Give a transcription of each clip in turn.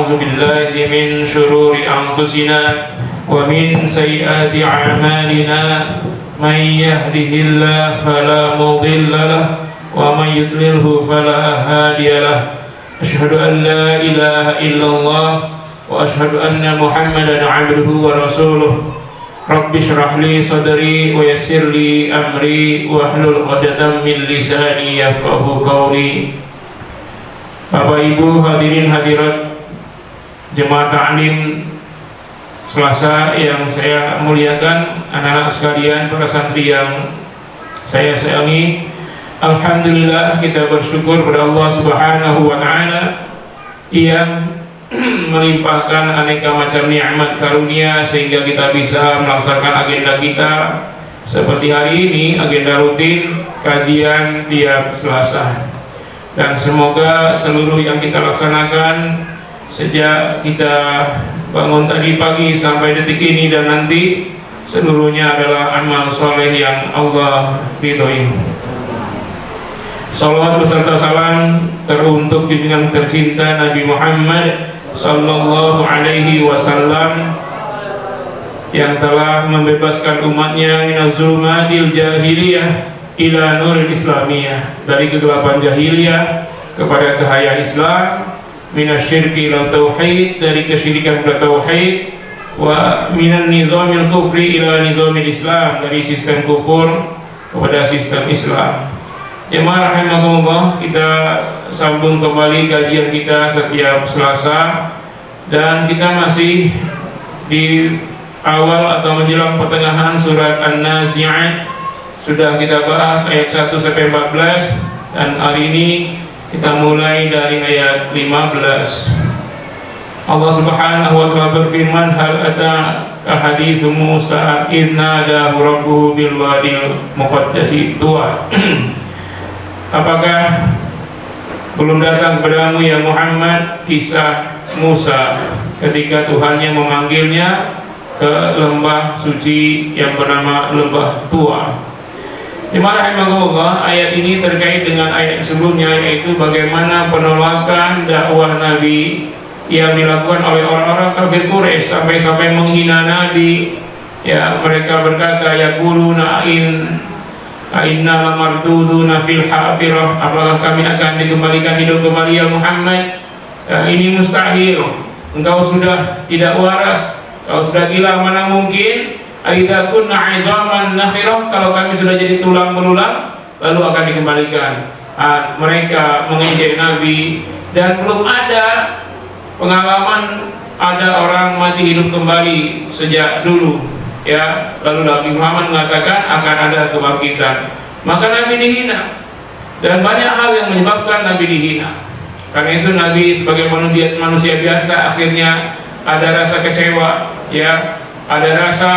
ونعوذ بالله من شرور أنفسنا ومن سيئات أعمالنا من يهده الله فلا مضل له ومن يضلله فلا هادي له أشهد أن لا إله إلا الله وأشهد أن محمدا عبده ورسوله رب اشرح لي صدري ويسر لي أمري واحلل عقدة من لساني يفقهوا قولي. Bapak Ibu hadirin hadirat Jemaah Ta'lim Selasa yang saya muliakan, anak-anak sekalian, para santri yang saya sayangi, alhamdulillah kita bersyukur kepada Allah Subhanahu wa taala yang melimpahkan aneka macam nikmat karunia sehingga kita bisa melaksanakan agenda kita seperti hari ini, agenda rutin kajian tiap Selasa. Dan semoga seluruh yang kita laksanakan sejak kita bangun tadi pagi sampai detik ini dan nanti seluruhnya adalah amal soleh yang Allah ridhoi. Salawat beserta salam teruntuk junjungan tercinta Nabi Muhammad sallallahu alaihi wasallam yang telah membebaskan umatnya minaz zulmatil jahiliyah ila nuril islamiyah, dari kegelapan jahiliyah kepada cahaya Islam, minasyirki ila tauhid, dari kesyirikan kepada tauhid, wa minan nizamil kufri ila nizamil Islam, dari sistem kufur kepada sistem Islam. Jemaah rahimakumullah, kita sambung kembali kajian kita setiap Selasa dan kita masih di awal atau menjelang pertengahan surat An-Nazi'at. Sudah kita bahas ayat 1 sampai 14 dan hari ini kita mulai dari ayat 15. Allah Subhanahu wa taala berfirman, hal ata haditsu Musa idna nadahu rabbuhu bil wadil muqaddasi tuwa. Apakah belum datang kepadamu ya Muhammad kisah Musa ketika Tuhannya memanggilnya ke lembah suci yang bernama lembah Tua. Bismillahirrahmanirrahim. Ayat ini terkait dengan ayat sebelumnya, yaitu bagaimana penolakan dakwah Nabi yang dilakukan oleh orang-orang kafir Quraisy sampai menghina Nabi. Ya, mereka berkata, yaquluna inna lamarduduna fil hafirah, apakah kami akan dikembalikan hidup kembali ya Muhammad? Ini mustahil, engkau sudah tidak waras, engkau sudah gila, mana mungkin. Aidza kunna 'idzaman nakhirah, kalau kami sudah jadi tulang belulang lalu akan dikembalikan. Mereka mengejek Nabi dan belum ada pengalaman ada orang mati hidup kembali sejak dulu, ya. Lalu Nabi Muhammad mengatakan akan ada kebangkitan, maka Nabi dihina dan banyak hal yang menyebabkan Nabi dihina. Karena itu Nabi sebagai manusia biasa akhirnya ada rasa kecewa, ya, ada rasa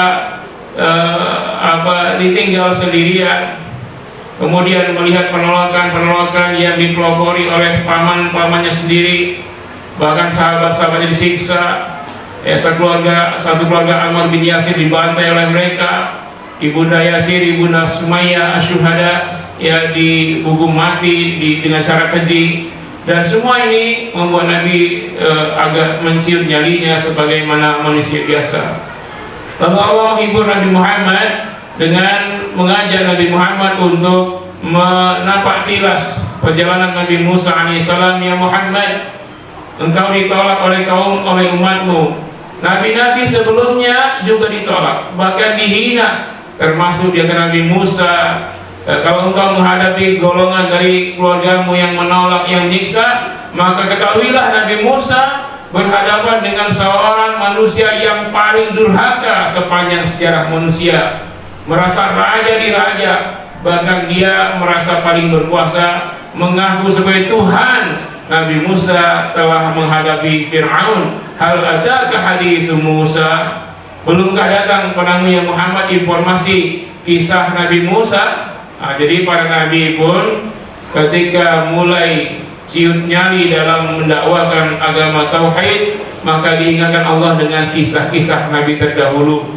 ditinggal sendirian, kemudian melihat penolakan yang dipelopori oleh pamannya sendiri, bahkan sahabat-sahabatnya disiksa, ya, satu keluarga Ammar bin Yasir dibantai oleh mereka, ibunda Yasir, ibunda Sumayyah asyuhada, ya, dihukum mati dengan cara keji, dan semua ini membuat Nabi agak menciut nyalinya sebagaimana manusia biasa. Lalu Allah menghibur Nabi Muhammad dengan mengajak Nabi Muhammad untuk menapak tilas perjalanan Nabi Musa alaihissalam. Ya Muhammad, engkau ditolak oleh umatmu. Nabi-nabi sebelumnya juga ditolak, bahkan dihina, termasuk di antara Nabi Musa. Kalau engkau menghadapi golongan dari keluargamu yang menolak, yang nyiksa, maka ketahuilah Nabi Musa berhadapan dengan seorang manusia yang paling durhaka sepanjang sejarah manusia, merasa raja di raja, bahkan dia merasa paling berkuasa, mengaku sebagai Tuhan. Nabi Musa telah menghadapi Fir'aun. Hal adaka haditsu Musa, belumkah datang padamu ya Muhammad informasi kisah Nabi Musa? Jadi para nabi pun ketika mulai ciut nyali dalam mendakwakan agama tauhid, maka diingatkan Allah dengan kisah-kisah nabi terdahulu.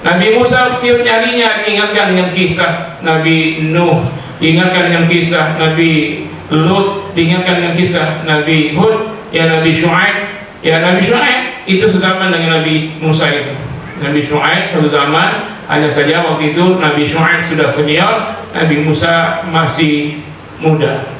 Nabi Musa ciut nyalinya diingatkan dengan kisah Nabi Nuh, diingatkan dengan kisah Nabi Lut, diingatkan dengan kisah Nabi Hud, ya Nabi Syuaib, Ya, Nabi Syuaib itu sezaman dengan Nabi Musa itu. Nabi Syuaib satu zaman, hanya saja waktu itu Nabi Syuaib sudah senior, Nabi Musa masih muda.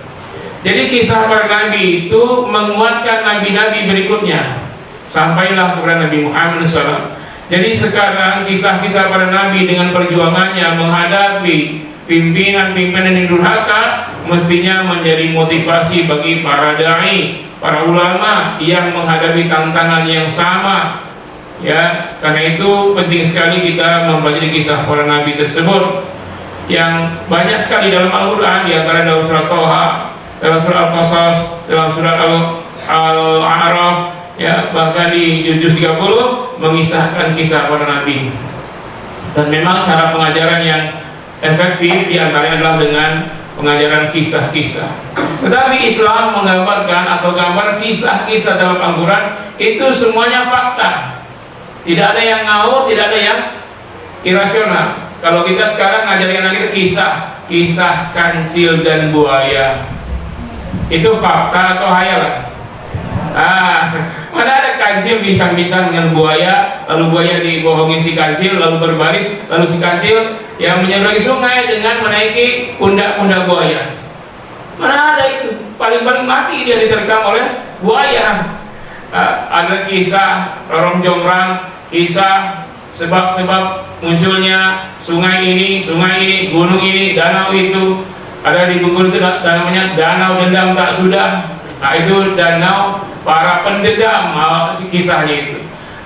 Jadi kisah para nabi itu menguatkan nabi-nabi berikutnya sampailah kepada Nabi Muhammad SAW. Jadi sekarang kisah-kisah para nabi dengan perjuangannya menghadapi pimpinan-pimpinan yang durhaka mestinya menjadi motivasi bagi para dai, para ulama yang menghadapi tantangan yang sama. Ya, karena itu penting sekali kita mempelajari kisah para nabi tersebut yang banyak sekali dalam Al-Quran, di antara dalam surat Toha, dalam surat Al-Qasas, dalam surat Al-A'raf, ya, bahkan di juz 30 mengisahkan kisah para nabi. Dan memang cara pengajaran yang efektif diantaranya adalah dengan pengajaran kisah-kisah. Tetapi Islam menggambarkan atau gambar kisah-kisah dalam Al-Quran itu semuanya fakta. Tidak ada yang ngawur, tidak ada yang irasional. Kalau kita sekarang ngajarin anak kita kisah kancil dan buaya, itu fakta atau hayalan? Mana ada kancil bincang-bincang dengan buaya, lalu buaya dibohongin si kancil, lalu berbaris, lalu si kancil yang menyeberangi sungai dengan menaiki pundak-pundak buaya. Mana ada itu? Paling-paling mati dia diterkam oleh buaya. Ada kisah Rorong Jongrang, kisah sebab-sebab munculnya sungai ini, gunung ini, danau itu. Ada di Bengkulu itu namanya danau dendam tak sudah. Nah, itu danau para pendendam, kisahnya itu.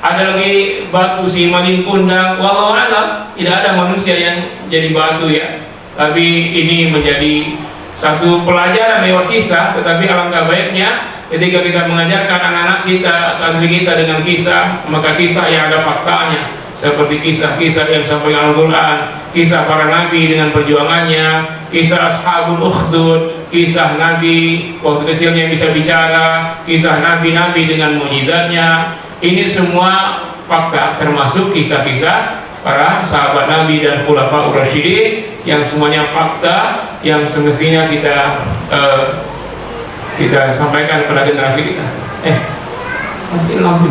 Ada lagi batu si Malin Pundang. Wallahu a'lam, tidak ada manusia yang jadi batu ya. Tapi ini menjadi satu pelajaran lewat kisah. Tetapi alangkah baiknya ketika kita mengajarkan anak-anak kita, santri kita dengan kisah, maka kisah yang ada faktanya, seperti kisah-kisah yang disampaikan Al-Quran, kisah para nabi dengan perjuangannya, kisah Ashabul Ukhdud, kisah nabi waktu kecilnya bisa bicara, kisah nabi-nabi dengan mukjizatnya. Ini semua fakta, termasuk kisah-kisah para sahabat nabi dan khulafaur rasyidin yang semuanya fakta yang semestinya kita sampaikan kepada generasi kita. Mati lampu.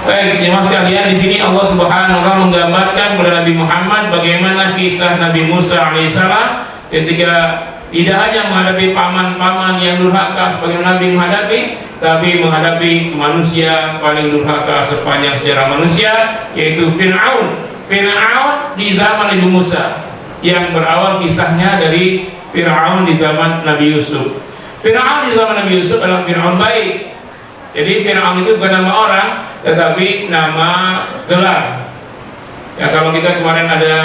Baik, jemaah sekalian, di sini Allah Subhanahu wa taala menggambarkan kepada Nabi Muhammad bagaimana kisah Nabi Musa alaihissalam ketika tidak hanya menghadapi paman-paman yang durhaka sebagai Nabi menghadapi, tapi menghadapi manusia paling durhaka sepanjang sejarah manusia, yaitu Fir'aun. Fir'aun di zaman Nabi Musa, yang berawal kisahnya dari Fir'aun di zaman Nabi Yusuf. Fir'aun di zaman Nabi Yusuf adalah Fir'aun baik. Jadi Fir'aun itu bukan nama orang, tetapi nama gelar. Ya, kalau kita kemarin ada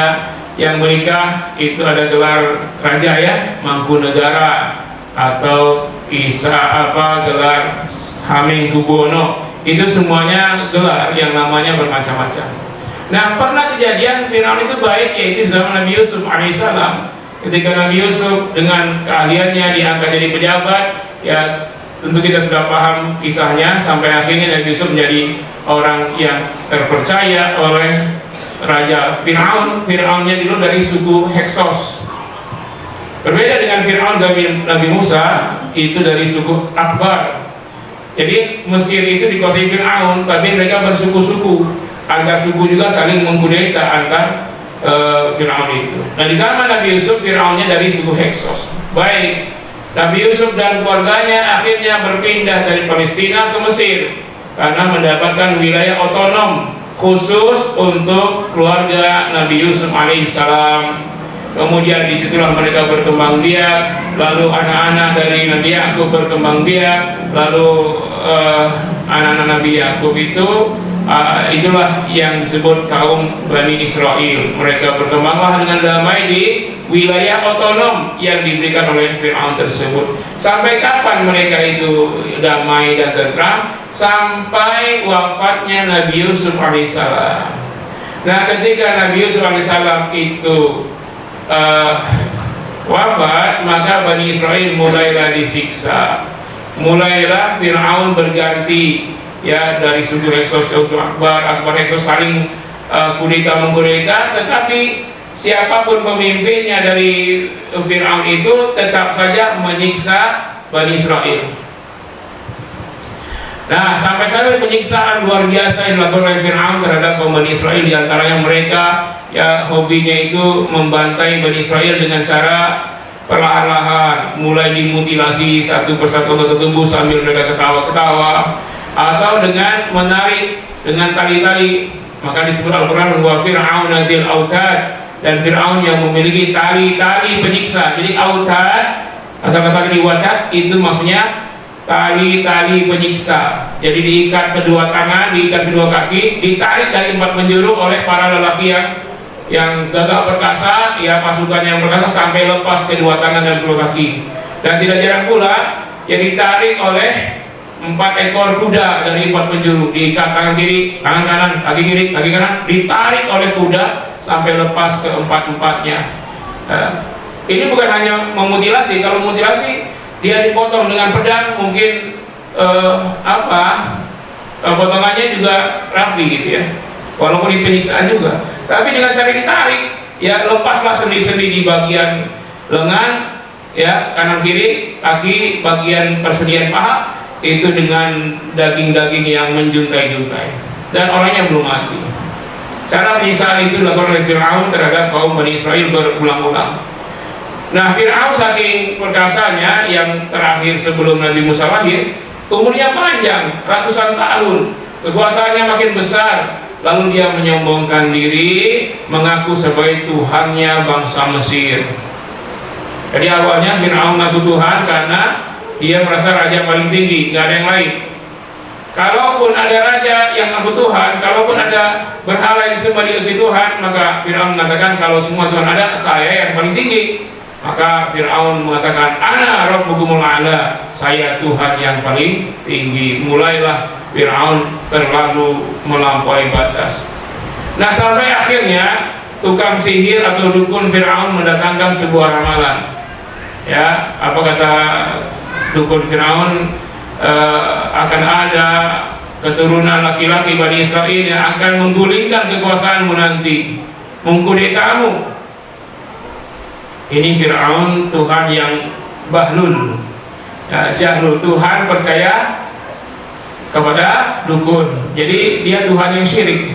yang menikah, itu ada gelar raja ya, Mangkunegara, atau kisah gelar Hamengkubuwono. Itu semuanya gelar yang namanya bermacam-macam. Nah, pernah kejadian Fir'aun itu baik, yaitu zaman Nabi Yusuf alaihissalam. Ketika Nabi Yusuf dengan keahliannya diangkat jadi pejabat, ya tentu kita sudah paham kisahnya, sampai akhirnya Nabi Yusuf menjadi orang yang terpercaya oleh Raja Fir'aun. Fir'aunnya dulu dari suku Heksos. Berbeda dengan Fir'aun zaman Nabi Musa, itu dari suku Akbar. Jadi Mesir itu dikuasai Fir'aun, tapi mereka bersuku-suku. Antar suku juga saling mengkudeta antar Fir'aun itu. Nah, di zaman Nabi Yusuf, Fir'aunnya dari suku Heksos. Baik, Nabi Yusuf dan keluarganya akhirnya berpindah dari Palestina ke Mesir karena mendapatkan wilayah otonom khusus untuk keluarga Nabi Yusuf alaihissalam. Kemudian disitulah mereka berkembang biak, lalu anak-anak dari Nabi Yakub berkembang biak, lalu anak-anak Nabi Yakub itu itulah yang disebut kaum Bani Israel. Mereka berkembanglah dengan damai di wilayah otonom yang diberikan oleh Fir'aun tersebut. Sampai kapan mereka itu damai dan tentram? Sampai wafatnya Nabi Yusuf alaihissalam. Nah, ketika Nabi Yusuf alaihissalam itu wafat, maka Bani Israel mulailah disiksa. Mulailah Fir'aun berganti, ya, dari suku Heksos ke suku Akbar. Akbar itu saling kudeta-mengkudeta, tetapi siapapun pemimpinnya dari Fir'aun itu tetap saja menyiksa Bani Israel. Nah, sampai sampai penyiksaan luar biasa yang dilakukan oleh Fir'aun terhadap kaum Bani Israel. Di antaranya mereka ya hobinya itu membantai Bani Israel dengan cara perlahan-lahan, mulai dimutilasi satu persatu anggota tubuh sambil mereka ketawa-ketawa, atau dengan menarik dengan tali-tali. Maka disebut Al-Quran bahwa Fir'aun dzil autad, dan Fir'aun yang memiliki tali-tali penyiksa. Jadi autad, asal kata dari watat itu maksudnya tali-tali penyiksa. Jadi diikat kedua tangan, diikat kedua kaki, ditarik dari 4 penjuru oleh para lelaki yang gagah perkasa, ya pasukan yang perkasa, sampai lepas kedua tangan dan kedua kaki. Dan tidak jarang pula yang ditarik oleh 4 ekor kuda dari 4 penjuru, diikat tangan kiri, tangan kanan, kaki kiri, kaki kanan, ditarik oleh kuda sampai lepas ke 4-4-nya. Ini bukan hanya memutilasi. Kalau mutilasi dia dipotong dengan pedang, mungkin potongannya juga rapi gitu ya, walaupun di penyiksaan juga. Tapi dengan cara ditarik, ya lepaslah sendi-sendi di bagian lengan, ya kanan kiri, kaki, bagian persediaan paha, itu dengan daging-daging yang menjuntai-juntai, dan orangnya belum mati. Cara penyiksaan itu dilakukan oleh Fir'aun terhadap kaum Bani Israel berulang-ulang. Nah, Fir'aun saking perkasanya, yang terakhir sebelum Nabi Musa lahir, umurnya panjang, ratusan tahun, kekuasaannya makin besar, lalu dia menyombongkan diri, mengaku sebagai Tuhannya bangsa Mesir. Jadi awalnya Fir'aun mengaku Tuhan karena dia merasa raja paling tinggi, nggak ada yang lain. Kalaupun ada raja yang mengaku Tuhan, kalaupun ada berhala yang disembah di Tuhan, maka Fir'aun mengatakan kalau semua Tuhan ada, saya yang paling tinggi. Maka Fir'aun mengatakan, ana rabbukumul a'la, saya Tuhan yang paling tinggi. Mulailah Fir'aun terlalu melampaui batas. Nah, sampai akhirnya tukang sihir atau dukun Fir'aun mendatangkan sebuah ramalan. Ya, apa kata dukun Fir'aun? Akan ada keturunan laki-laki Bani Israel yang akan menggulingkan kekuasaanmu nanti, mengkudetamu. Ini Fir'aun Tuhan yang bahlul, ya, jahlul. Tuhan percaya kepada dukun, jadi dia Tuhan yang syirik.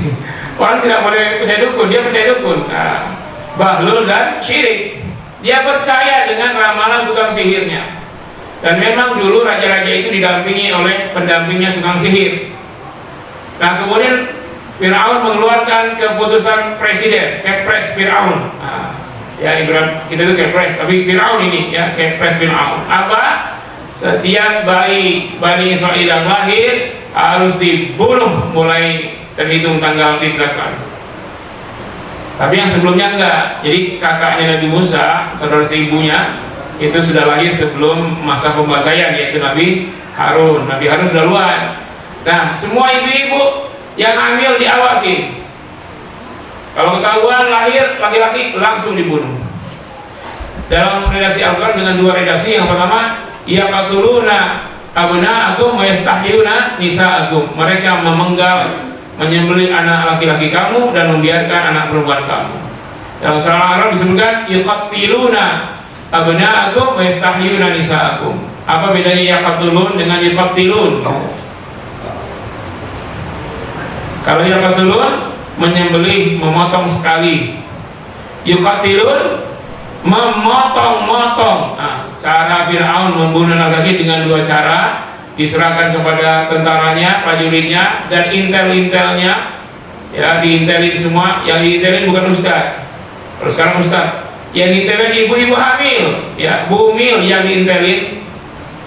Orang tidak boleh percaya dukun, dia percaya dukun. Nah, bahlul dan syirik. Dia percaya dengan ramalan tukang sihirnya. Dan memang dulu raja-raja itu didampingi oleh pendampingnya tukang sihir. Nah, kemudian Fir'aun mengeluarkan keputusan presiden, Kepres Fir'aun. Nah, ya Ibrahim kita itu Kepres, tapi Fir'aun ini ya Kepres Fir'aun. Apa? Setiap bayi Bani Israel yang lahir harus dibunuh mulai terhitung tanggal ditetapkan. Tapi yang sebelumnya enggak. Jadi kakaknya Nabi Musa, saudara seibunya, itu sudah lahir sebelum masa pembantaian, yaitu Nabi Harun. Nabi Harun sudah duluan. Nah, semua ibu-ibu yang hamil diawasi. Kalau ketahuan lahir laki-laki, langsung dibunuh. Dalam redaksi Al-Quran dengan 2 redaksi. Yang pertama, yaqtuluna abna'akum wa yastahyuna nisa'akum. Mereka memenggal, menyembelih anak laki-laki kamu dan membiarkan anak perempuan kamu. Dalam surah Al-Araf disebutkan yuqatiluna abna'akum wa yastahyuna nisa'akum. Apa bedanya yaqtulun dengan yuqatilun? Kalau yaqtulun menyembelih, memotong sekali. Yuqatilun memotong-motong. Nah, cara Fir'aun membunuh laki-laki dengan 2 cara. Diserahkan kepada tentaranya, prajuritnya, dan intel-intelnya. Ya, diintelin semua. Yang diintelin bukan ustaz. Kalau sekarang ustaz, yang diintelin ibu-ibu hamil, ya, bumil yang diintelin.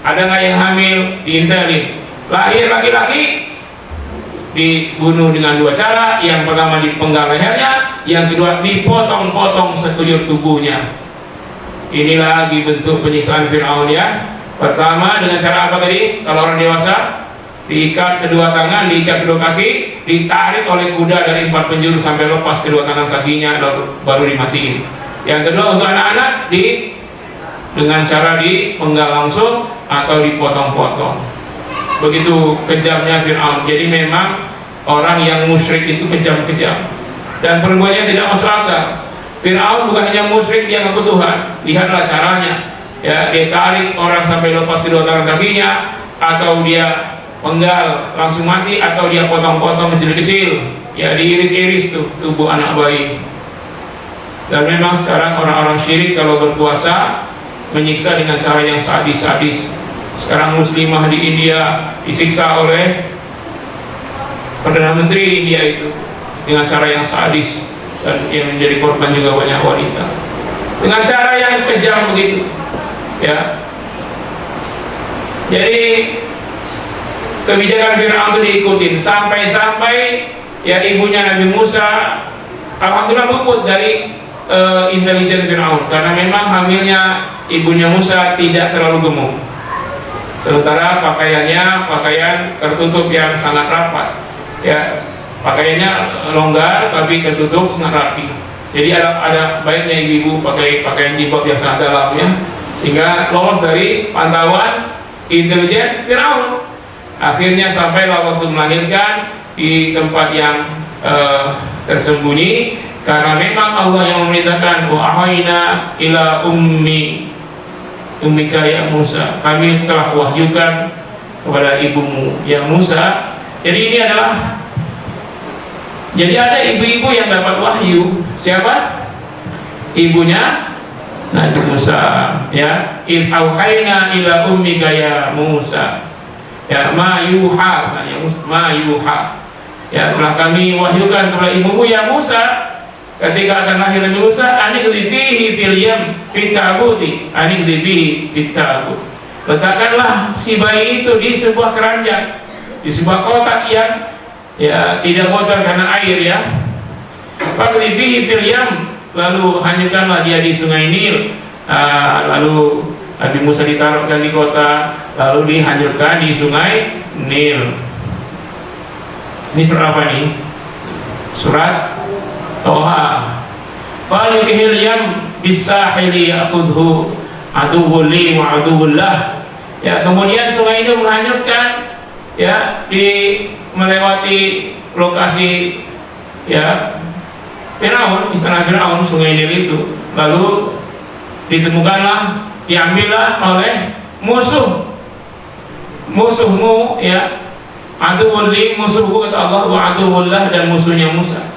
Ada nggak yang hamil? Diintelin. Lahir laki-laki, dibunuh dengan 2 cara. Yang pertama dipenggal lehernya, yang kedua dipotong-potong sekujur tubuhnya. Ini lagi bentuk penyiksaan Fir'aun ya. Pertama dengan cara apa tadi? Kalau orang dewasa, diikat kedua tangan, diikat kedua kaki, ditarik oleh kuda dari 4 penjuru sampai lepas kedua tangan kakinya, baru dimatiin. Yang kedua untuk anak-anak, dengan cara dipenggal langsung atau dipotong-potong. Begitu kejamnya Fir'aun. Jadi memang orang yang musyrik itu kejam-kejam, dan perbuatannya tidak masuk akal. Fir'aun bukan hanya musyrik, dia ngaku Tuhan. Lihatlah caranya. Ya, dia tarik orang sampai lepas kedua tangan kakinya, atau dia penggal langsung mati, atau dia potong-potong kecil-kecil, ya diiris-iris tuh tubuh anak bayi. Dan memang sekarang orang-orang syirik kalau berpuasa menyiksa dengan cara yang sadis-sadis. Sekarang muslimah di India disiksa oleh Perdana Menteri India itu dengan cara yang sadis, dan yang menjadi korban juga banyak wanita dengan cara yang kejam begitu, ya. Jadi kebijakan Fir'aun itu diikutin sampai-sampai ya ibunya Nabi Musa alhamdulillah luput dari intelijen Fir'aun, karena memang hamilnya ibunya Musa tidak terlalu gemuk. Sementara pakaiannya pakaian tertutup yang sangat rapat, ya, pakaiannya longgar tapi tertutup sangat rapi. Jadi ada baiknya ibu-ibu pakai pakaian jilbab yang sangat dalam, ya, sehingga lolos dari pantauan intelijen Fir'aun. Akhirnya sampailah waktu melahirkan di tempat yang tersembunyi, karena memang Allah yang memerintahkan, wa ahayna ila ummika ya Musa, kami telah wahyukan kepada ibumu yang Musa. Jadi ini adalah, jadi ada ibu-ibu yang dapat wahyu. Siapa? Ibunya Nabi Musa, ya. In auhayna ila ummika ya Musa, ya, ma yuha, ma yuha, ya, telah kami wahyukan kepada ibumu ya Musa ketika akan lahir Nabi Musa, anikdhi fihi fil yam fit tabuti, anikdhi fihi fit tabut, letakkanlah si bayi itu di sebuah keranjang, di sebuah kotak yang ya tidak bocor karena air, ya. Fakdhi fihi fil yam, lalu hanyutkanlah dia di sungai Nil. Lalu Nabi Musa ditaruhkan di kota, lalu dihanyutkan di sungai Nil. Ini surat apa nih? Surat Toha. Falyukihil yam bisahili ya'khudhu aduwwun li wa aduwwun lah. Ya, kemudian sungai itu menghanyutkan, ya, di melewati lokasi, ya, Firaun, istana Firaun, sungai Nil itu. Lalu ditemukanlah, diambillah oleh musuhmu, ya, aduwwun li, musuhku kata Allah, wa aduwwun lah, dan musuhnya Musa.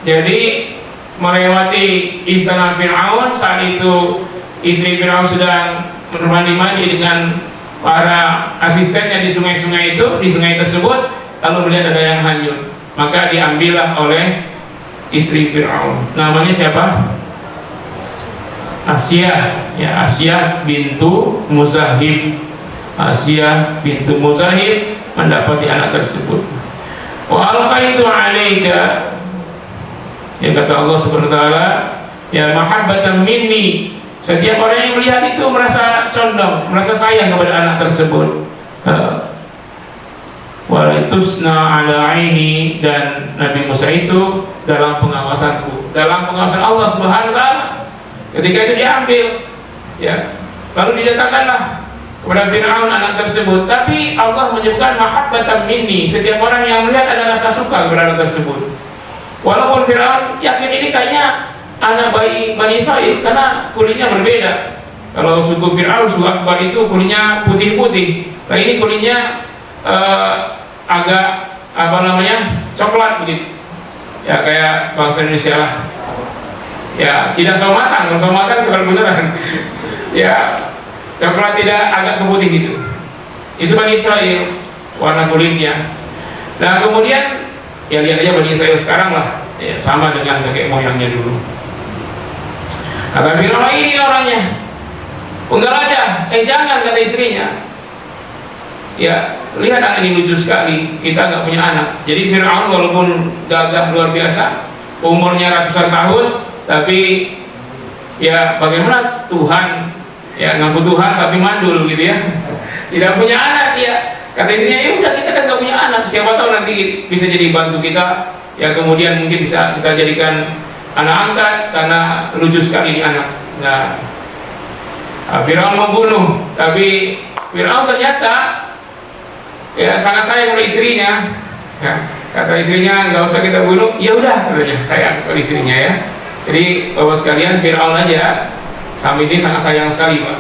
Jadi melewati istana Fir'aun, saat itu istri Fir'aun sedang mandi-mandi dengan para asistennya di sungai-sungai itu, di sungai tersebut, lalu melihat ada yang hanyut, maka diambillah oleh istri Fir'aun. Namanya siapa? Asia, ya, Asia bintu Muzahib. Asia bintu Muzahib mendapati anak tersebut. Wa alqaitu 'alaika, ya, kata Allah Subhanahu wa taala, ya, mahabbatan minni, setiap orang yang melihat itu merasa condong, merasa sayang kepada anak tersebut. Walatusna ala aini, dan Nabi Musa itu dalam pengawasanku, dalam pengawasan Allah Subhanahu wa taala. Ketika itu diambil, ya, lalu didatangkanlah kepada Fir'aun anak tersebut. Tapi Allah menyebutkan mahabbatan minni, setiap orang yang melihat ada rasa suka kepada anak tersebut. Walaupun Fir'aun yakin ini kayaknya anak bayi Bani Israil, karena kulitnya berbeda. Kalau suku Fir'aun, suku Akbar itu kulitnya putih-putih. Nah, ini kulitnya agak apa namanya, coklat begitu, ya, kayak bangsa Indonesia lah, ya, tidak sawo matang. Kalau sawo matang coklat beneran ya, coklat tidak agak keputih gitu. Itu Bani Israil warna kulitnya. Nah, kemudian ya lihat aja Bani Israil sekarang lah, ya, sama dengan kakek moyangnya dulu. Kata Fir'aun, ini orangnya, penggal aja. Jangan, kata istrinya. Ya, lihat anak ini lucu sekali, kita nggak punya anak. Jadi Fir'aun walaupun gagah luar biasa, umurnya ratusan tahun, tapi ya bagaimana Tuhan, ya, ngaku Tuhan tapi mandul gitu, ya, tidak punya anak dia. Kata istrinya, ya udah, kita kan nggak punya anak, siapa tahu nanti bisa jadi bantu kita, ya, kemudian mungkin bisa kita jadikan anak angkat karena lucu sekali ini anak. Nah, Fir'aun membunuh, tapi Fir'aun ternyata, ya, sangat sayang pada istrinya, ya. Kata istrinya, nggak usah kita bunuh. Ya udah, katanya, sayang pada istrinya, ya. Jadi bapak sekalian, Fir'aun aja sampai sini sangat sayang sekali, Pak.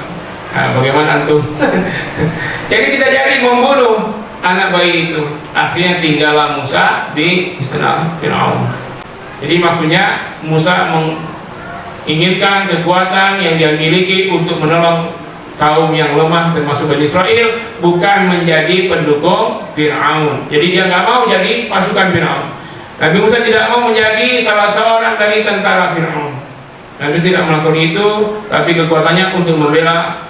Nah, bagaimana antum? Jadi tidak jadi membunuh anak bayi itu. Akhirnya tinggallah Musa di istana Firaun. Jadi maksudnya Musa menginginkan kekuatan yang dia miliki untuk menolong kaum yang lemah termasuk Bani Israel, bukan menjadi pendukung Firaun. Jadi dia nggak mau jadi pasukan Firaun. Nabi Musa tidak mau menjadi salah seorang dari tentara Firaun. Nabi tidak melakukan itu, tapi kekuatannya untuk membela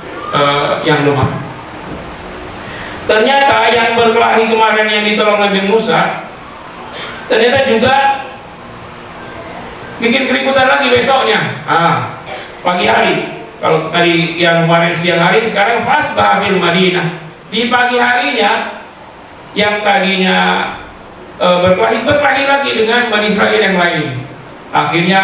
yang lemah. Ternyata yang berkelahi kemarin yang ditolong Nabi Musa, ternyata juga bikin keributan lagi besoknya. Pagi hari. Kalau tadi yang kemarin siang hari, sekarang fasbah fil Madinah. Di pagi harinya yang tadinya berkelahi lagi dengan Bani Israel yang lain. Akhirnya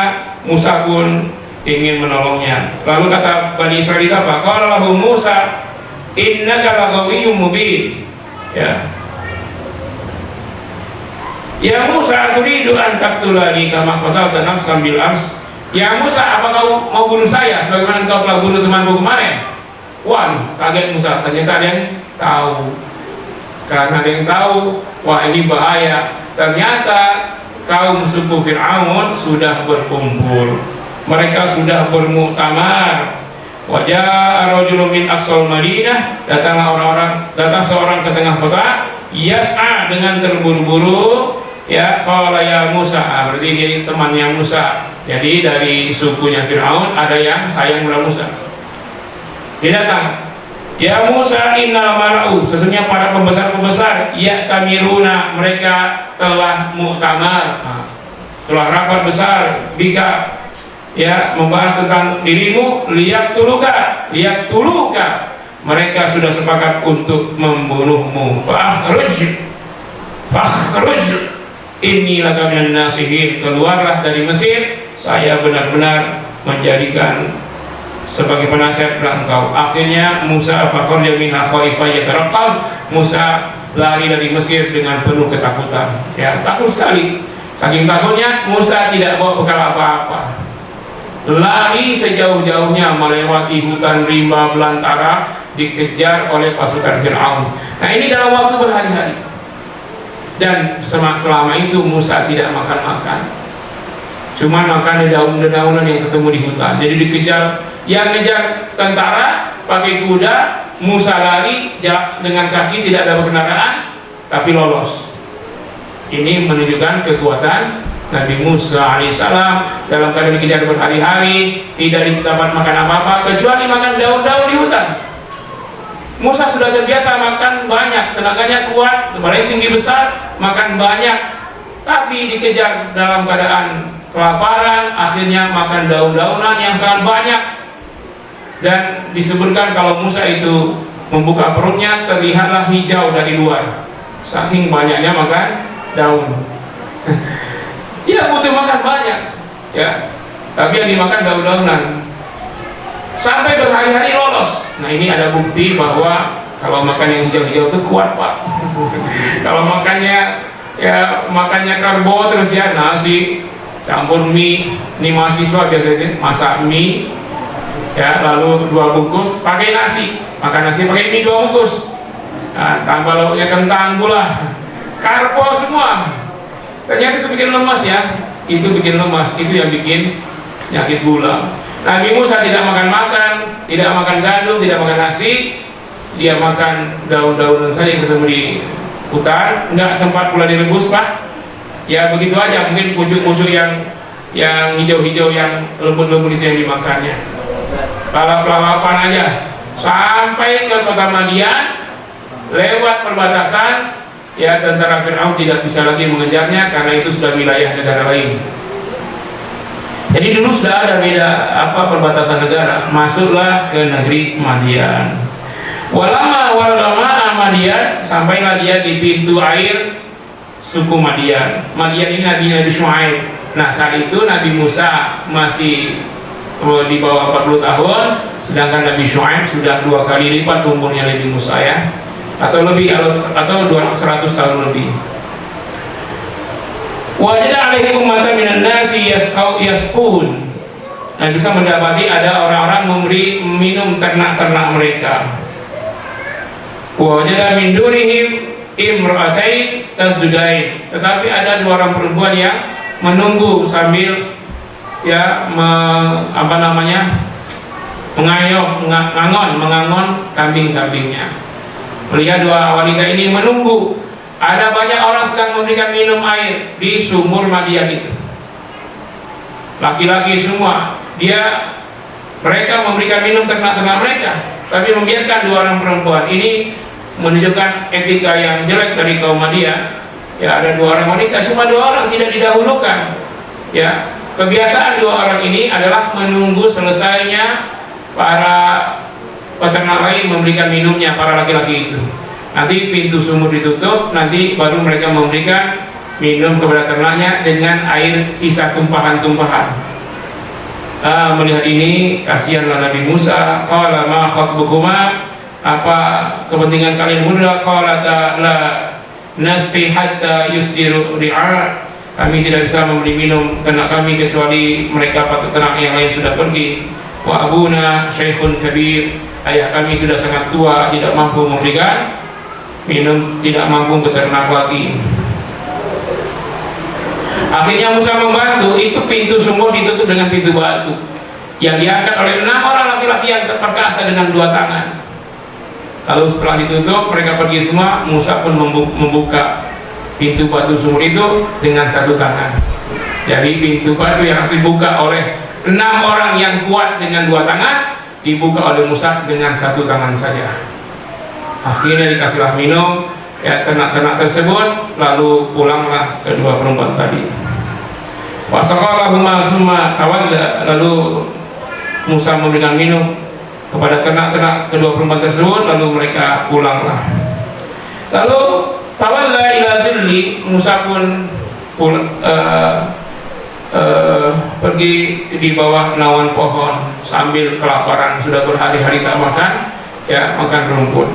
Musa pun ingin menolongnya. Lalu kata Bani Israel apa? Qala lahu Musa, innaka laghawiyyun mubin. Ya Musa, turidu an taqtulani kama qatalta nafsan bil ams. Ya Musa, apa kau mau bunuh saya sebagaimana engkau telah bunuh temanku kemarin? Wah, kaget Musa. Ternyata ada yang tahu. Karena ada yang tahu, wah ini bahaya. Ternyata kaum suku Fir'aun sudah berkumpul. Mereka sudah bermuktamar. Wajah rajulun min aqsal Madinah, datang seorang ke tengah kota, yas'a dengan terburu-buru, ya, qala ya Musa, berarti dia temannya Musa. Jadi dari sukunya Fir'aun ada yang sayang kepada Musa. Dia datang, ya Musa, innal mala'u, sesungguhnya para pembesar-pembesar, ya tamiruna, mereka telah muktamar, telah rapat besar, bika, ya, membahas tentang dirimu, lihat tuluka, mereka sudah sepakat untuk membunuhmu. Fakhruj inni laka minan nasihin, keluarlah dari Mesir, saya benar-benar menjadikan sebagai penasihat engkau. Akhirnya Musa fakhraja minha khaifan yataraqqab, Musa lari dari Mesir dengan penuh ketakutan, ya, takut sekali. Saking takutnya Musa tidak bawa bekal apa-apa, lari sejauh-jauhnya melewati hutan rimba belantara, dikejar oleh pasukan Fir'aun. Nah, ini dalam waktu berhari-hari. Dan selama itu Musa tidak makan-makan, cuma makan dedaunan yang ketemu di hutan. Jadi dikejar, yang ngejar tentara pakai kuda, Musa lari dengan kaki, tidak ada kendaraan, tapi lolos. Ini menunjukkan kekuatan Nabi Musa alaihissalam dalam keadaan dikejar berhari-hari, tidak dapat makan apa-apa kecuali makan daun-daun di hutan. Musa sudah terbiasa makan banyak, tenaganya kuat, badannya tinggi besar, makan banyak, tapi dikejar dalam keadaan kelaparan, akhirnya makan daun-daunan yang sangat banyak. Dan disebutkan kalau Musa itu membuka perutnya, terlihatlah hijau dari luar, saking banyaknya makan daun. Dia butuh makan banyak, ya, tapi yang dimakan daun-daunan. Sampai berhari-hari lolos. Nah, ini ada bukti bahwa kalau makan yang hijau-hijau itu kuat, Pak. Kalau makannya, ya, makannya karbo terus, ya, nasi campur mie. Ini mahasiswa biasanya masak mie, ya, lalu 2 bungkus pakai nasi, makan nasi pakai mie 2 bungkus. Nah, tambah lauknya kentang, gula, karbo semua. Ternyata itu bikin lemas, ya. Itu bikin lemas, itu yang bikin penyakit gula. Nabi Musa tidak makan, tidak makan gandum, tidak makan nasi, dia makan daun-daunan saja yang ketemu di hutan. Enggak sempat pula direbus, Pak. Ya begitu aja, mungkin pucuk-pucuk yang hijau-hijau, yang lembut-lembut itu yang dimakannya. Lalapan aja. Sampai ke kota Madian, lewat perbatasan, ya, tentara Fir'aun tidak bisa lagi mengejarnya karena itu sudah wilayah negara lain. Jadi dulu sudah ada beda perbatasan negara. Masuklah ke negeri Madian. Walama Madian, sampailah dia di pintu air suku Madian. Madian ini Nabi Syuaib. Nah, saat itu Nabi Musa masih di bawah 40 tahun, sedangkan Nabi Syuaib sudah 2 kali lipat umurnya Nabi Musa, ya, atau lebih, atau 100 tahun lebih. Wajada alaihi ummatan minan nasi yasqun. Nah, bisa mendapati ada orang-orang memberi minum ternak-ternak mereka. Wajada min dunihim imra'atain tasjudain, tetapi ada 2 orang perempuan yang menunggu sambil mengangon kambing-kambingnya. Melihat 2 wanita ini menunggu, ada banyak orang sedang memberikan minum air di sumur Madian itu, laki-laki semua. Mereka memberikan minum ternak-ternak mereka, tapi membiarkan 2 orang perempuan ini. Menunjukkan etika yang jelek dari kaum Madian. Ada 2 orang wanita, cuma 2 orang tidak didahulukan. Kebiasaan 2 orang ini adalah menunggu selesainya para peternak lain memberikan minumnya, para laki-laki itu. Nanti pintu sumur ditutup, nanti baru mereka memberikan minum kepada ternaknya dengan air sisa tumpahan-tumpahan. Melihat ini, kasihanlah Nabi Musa. Qala ma khatbukuma, apa kepentingan kalian berdua? Qala la nasqi hatta yusdiru ri'a, kami tidak bisa memberi minum ternak kami kecuali mereka peternak yang lain sudah pergi. Wa abuna syekhun kabir, ayah kami sudah sangat tua, tidak mampu memberikan minum, tidak mampu beternak lagi. Akhirnya Musa membantu, itu pintu sumur ditutup dengan pintu batu yang diangkat oleh 6 orang laki-laki yang terperkasa dengan 2 tangan. Lalu setelah ditutup, mereka pergi semua. Musa pun membuka pintu batu sumur itu dengan 1 tangan. Jadi pintu batu yang harus dibuka oleh 6 orang yang kuat dengan 2 tangan, dibuka oleh Musa dengan 1 tangan saja. Akhirnya dikasihlah minum ternak-ternak tersebut, lalu pulanglah kedua perempuan tadi. Wasaqalahuma summa tawalla, lalu Musa memberikan minum kepada ternak-ternak kedua perempuan tersebut, lalu mereka pulanglah. Lalu tawalla ila dhilli, Musa pun pergi di bawah naungan pohon sambil kelaparan, sudah berhari-hari tak makan rumput.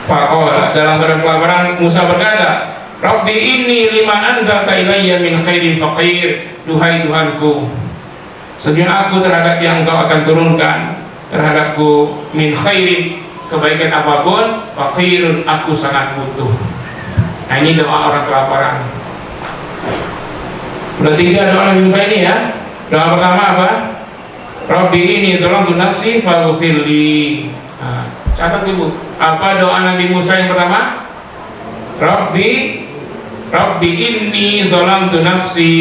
Faqala, dalam keadaan kelaparan Musa berkata, Rabbi inni lima anzalta ilayya min khairin faqir, duhai Tuhanku, sesungguhnya aku terhadap yang Engkau akan turunkan terhadapku min khairin, kebaikan apapun, faqirun, aku sangat butuh. Nah, ini doa orang kelaparan. Udah 3 doa Nabi Musa ini ya. Doa pertama apa? Rabbi inni zalamtu nafsi faghfirli. Nah, catat ibu, apa doa Nabi Musa yang pertama? Rabbi inni zalamtu nafsi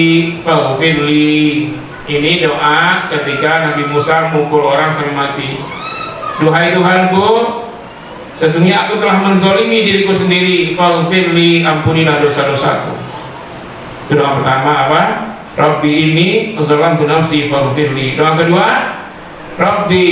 faghfirli. Ini doa ketika Nabi Musa mukul orang sampai mati. Duhai Tuhanku, sesungguhnya aku telah menzalimi diriku sendiri, faghfirli, ampunilah dosa-dosaku. Doa pertama apa? Rabbi inni zalamtu nafsi faghfirli. Doa kedua, Rabbi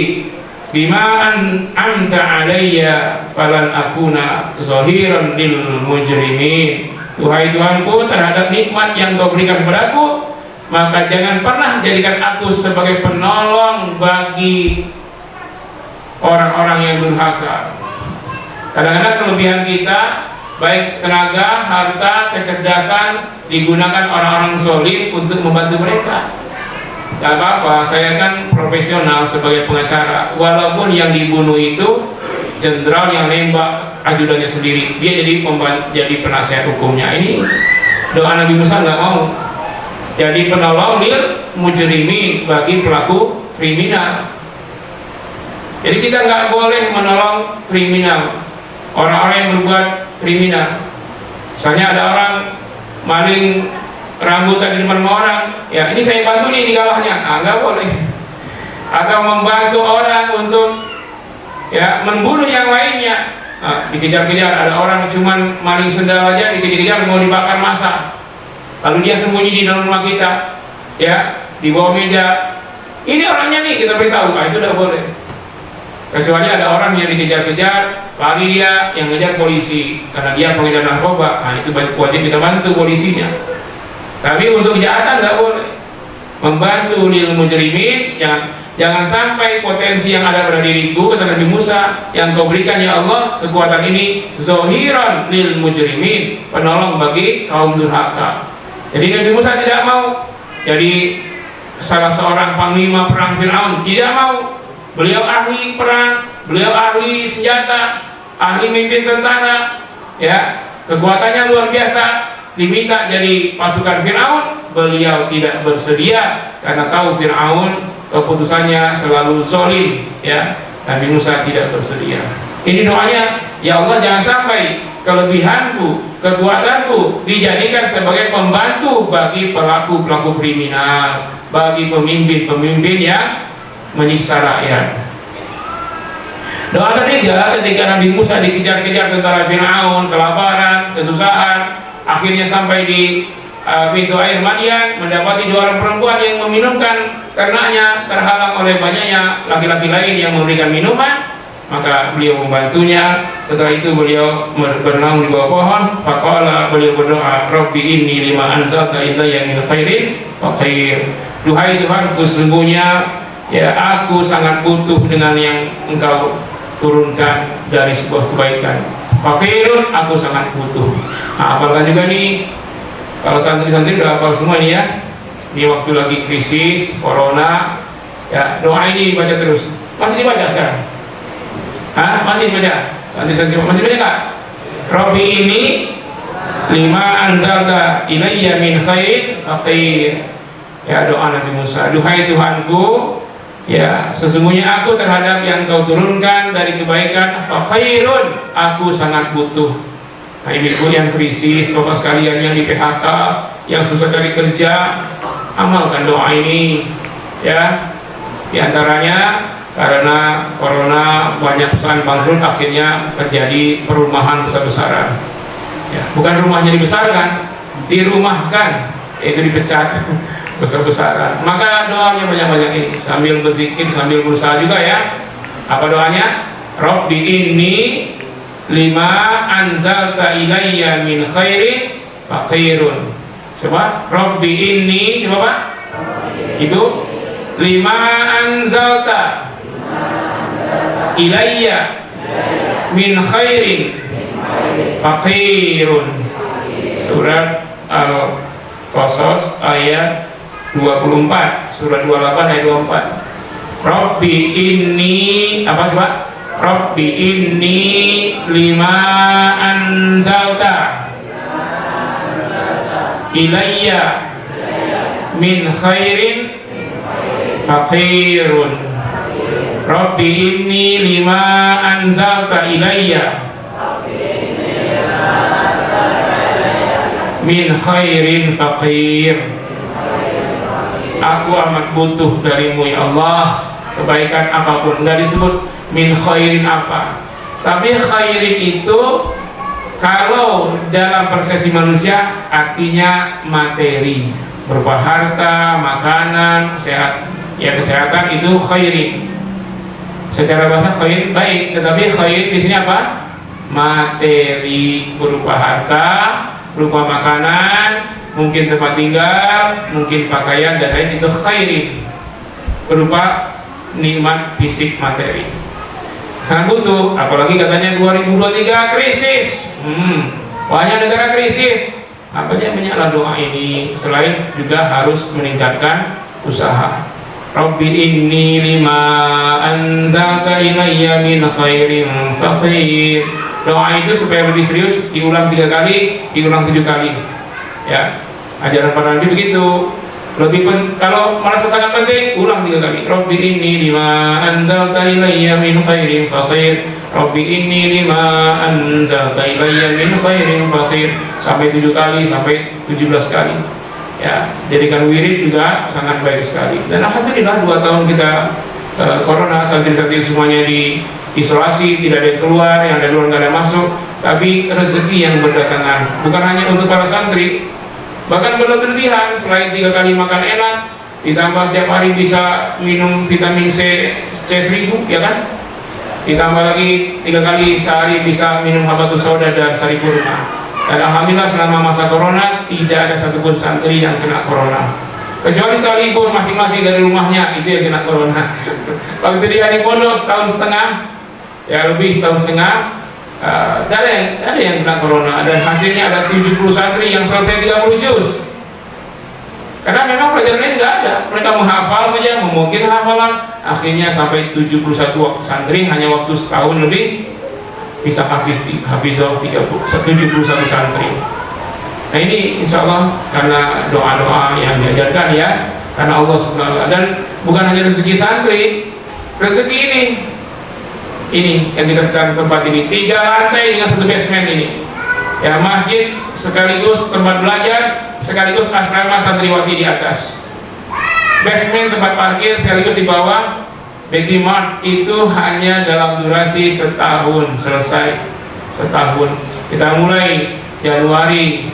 bima an'amta alayya falan akuna zahiran lil mujrimin. Tuhai Tuhanku, terhadap nikmat yang Kau berikan kepadaku, maka jangan pernah jadikan aku sebagai penolong bagi orang-orang yang durhaka. Kadang-kadang kelebihan kita, baik tenaga, harta, kecerdasan, digunakan orang-orang zalim untuk membantu mereka. Gak apa-apa, saya kan profesional sebagai pengacara. Walaupun yang dibunuh itu jenderal yang nembak ajudannya sendiri, dia jadi penasihat hukumnya. Ini doa Nabi Musa nggak mau jadi penolong lil mujrimin, bagi pelaku kriminal. Jadi kita nggak boleh menolong kriminal, orang-orang yang berbuat kriminal. Misalnya ada orang maling rambutan di depan orang, ya ini saya bantu nih digalahnya, nggak boleh. Atau membantu orang untuk membunuh yang lainnya, dikejar-kejar, ada orang cuman maling sendal aja dikejar-kejar mau dibakar massa, lalu dia sembunyi di dalam rumah kita, di bawah meja, ini orangnya nih, kita beritahu, itu tidak boleh. Kecuali ada orang yang dikejar-kejar, lari dia, yang ngejar polisi karena dia pengedar narkoba, itu wajib kita bantu polisinya. Tapi untuk kejahatan nggak boleh. Membantu lil mujrimin, jangan sampai potensi yang ada pada diriku, kata Nabi Musa, yang Kau berikan ya Allah, kekuatan ini zahiran lil mujrimin, penolong bagi kaum durhaka. Jadi Nabi Musa tidak mau jadi salah seorang panglima perang Fir'aun, tidak mau. Beliau ahli perang, beliau ahli senjata, ahli mimpin tentara, kekuatannya luar biasa, diminta jadi pasukan Fir'aun, beliau tidak bersedia karena tahu Fir'aun keputusannya selalu zalim, ya. Nabi Musa tidak bersedia. Ini doanya, ya Allah jangan sampai kelebihanku, kekuatanku dijadikan sebagai pembantu bagi pelaku-pelaku kriminal, bagi pemimpin-pemimpin yang menyiksa rakyat. Doa ketiga, ketika Nabi Musa dikejar-kejar tentara Fir'aun, kelaparan, kesusahan, akhirnya sampai di pintu air Madian, mendapati 2 orang perempuan yang meminumkan ternaknya, terhalang oleh banyaknya laki-laki lain yang memberikan minuman, maka beliau membantunya. Setelah itu beliau berenang di bawah pohon. Faqala, beliau berdoa, Rabbi inni lima anzalta ilayya min khairin faqir. Duhai Tuhanku, sesungguhnya ya aku sangat butuh dengan yang Engkau turunkan dari sebuah kebaikan. Faqirun, aku sangat butuh. Nah, apalagi juga nih, kalau santri-santri udah hafal semua nih ya. Di waktu lagi krisis corona, ya doa ini dibaca terus. Masih dibaca sekarang? Hah? Masih dibaca? Santri-santri masih baca nggak? Rabbi ini lima anzalta ilayya min khairin faqir. Ya, doa Nabi Musa. Duhai Tuhanku, ya sesungguhnya aku terhadap yang Kau turunkan dari kebaikan, faqirun, aku sangat butuh. Nah, ibu yang krisis, bapak sekalian yang di PHK, yang susah cari kerja, amalkan doa ini, ya. Di antaranya karena corona banyak perusahaan bangkrut, akhirnya terjadi perumahan besar-besaran. Ya, bukan rumahnya dibesarkan, dirumahkan, yaitu dipecat besar-besaran. Maka doanya banyak-banyak ini, sambil berpikir, sambil berusaha juga ya. Apa doanya? Rabbi inni lima anzalta ilayya min khairin faqirun. Coba, Rabbi inni, coba Pak. Itu lima anzalta ilayya min khairin faqirun. Surat Al-Qasas ayat 24, surat 28 ayat 24. Rabbi inni, apa coba? Rabbi inni lima anzalta ilayya min khairin faqirun. Rabbi inni lima anzalta ilayya min khairin faqir. Aku amat butuh darimu ya Allah, kebaikan apapun. Nggak disebut min khairin apa, tapi khairin itu kalau dalam persepsi manusia artinya materi, berupa harta, makanan, sehat. Ya, kesehatan itu khairin. Secara bahasa khair baik, tetapi khair di sini apa? Materi, berupa harta, berupa makanan, mungkin tempat tinggal, mungkin pakaian dan lain, itu khairin, berupa nikmat fisik materi. Sangat butuh, apalagi katanya 2023 krisis. Banyak negara krisis. Apa aja banyaklah doa ini. Selain juga harus meningkatkan usaha. Rabbi inni lima anzalta ilayya min khairin faqir. Doa itu supaya lebih serius diulang 3 kali, diulang 7 kali. Ya, ajaran para nabi begitu. Kalau merasa sangat penting, ulang 3 kali. Rabbi inni lima anzalta ilayya min khairin faqir. Rabbi inni lima anzalta ilayya min khairin faqir. Sampai 7 kali, sampai 17 kali. Ya, jadikan wirid juga sangat baik sekali. Dan alhamdulillah 2 tahun kita corona, santri-santri semuanya di isolasi, tidak ada yang keluar, yang dari luar nggak ada masuk. Tapi rezeki yang berdatangan, bukan hanya untuk para santri, bahkan berlebihan. Selain 3 kali makan enak, ditambah setiap hari bisa minum vitamin C1000, ya kan? Ditambah lagi 3 kali sehari bisa minum habatus sauda dan sari kurma. Dan alhamdulillah selama masa corona tidak ada satupun santri yang kena corona, kecuali sekalipun masing-masing dari rumahnya itu yang kena corona. Waktu dia di pondok setahun setengah, ya lebih setahun setengah, ada yang kena corona, dan hasilnya ada 70 santri yang selesai 30 juz. Karena memang pelajaran lain nggak ada, mereka menghafal saja, memungkin hafalan, akhirnya sampai 71 santri hanya waktu setahun lebih bisa hafizah 71 santri. Nah ini insya Allah karena doa-doa yang diajarkan ya, karena Allah SWT. Dan bukan hanya rezeki santri, rezeki ini yang kita sedang tempat ini 3 lantai dengan 1 basement ini ya, masjid sekaligus tempat belajar sekaligus asrama santriwati di atas, basement tempat parkir sekaligus di bawah Baby Mart. Itu hanya dalam durasi setahun selesai. Setahun. Kita mulai Januari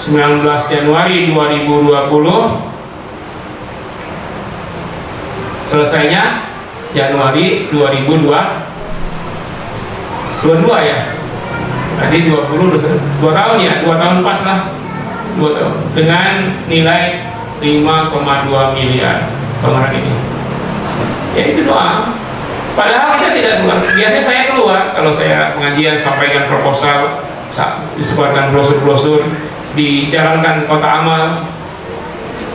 19 Januari 2020, selesainya Januari 2022 ya. Nanti 2 tahun ya, 2 tahun pas lah, 2 tahun dengan nilai 5,2 miliar kemarin ini. Ya itu doa. Padahal kita tidak keluar. Biasanya saya keluar kalau saya pengajian, sampaikan proposal, disebarkan brosur-brosur, dijalankan kota amal.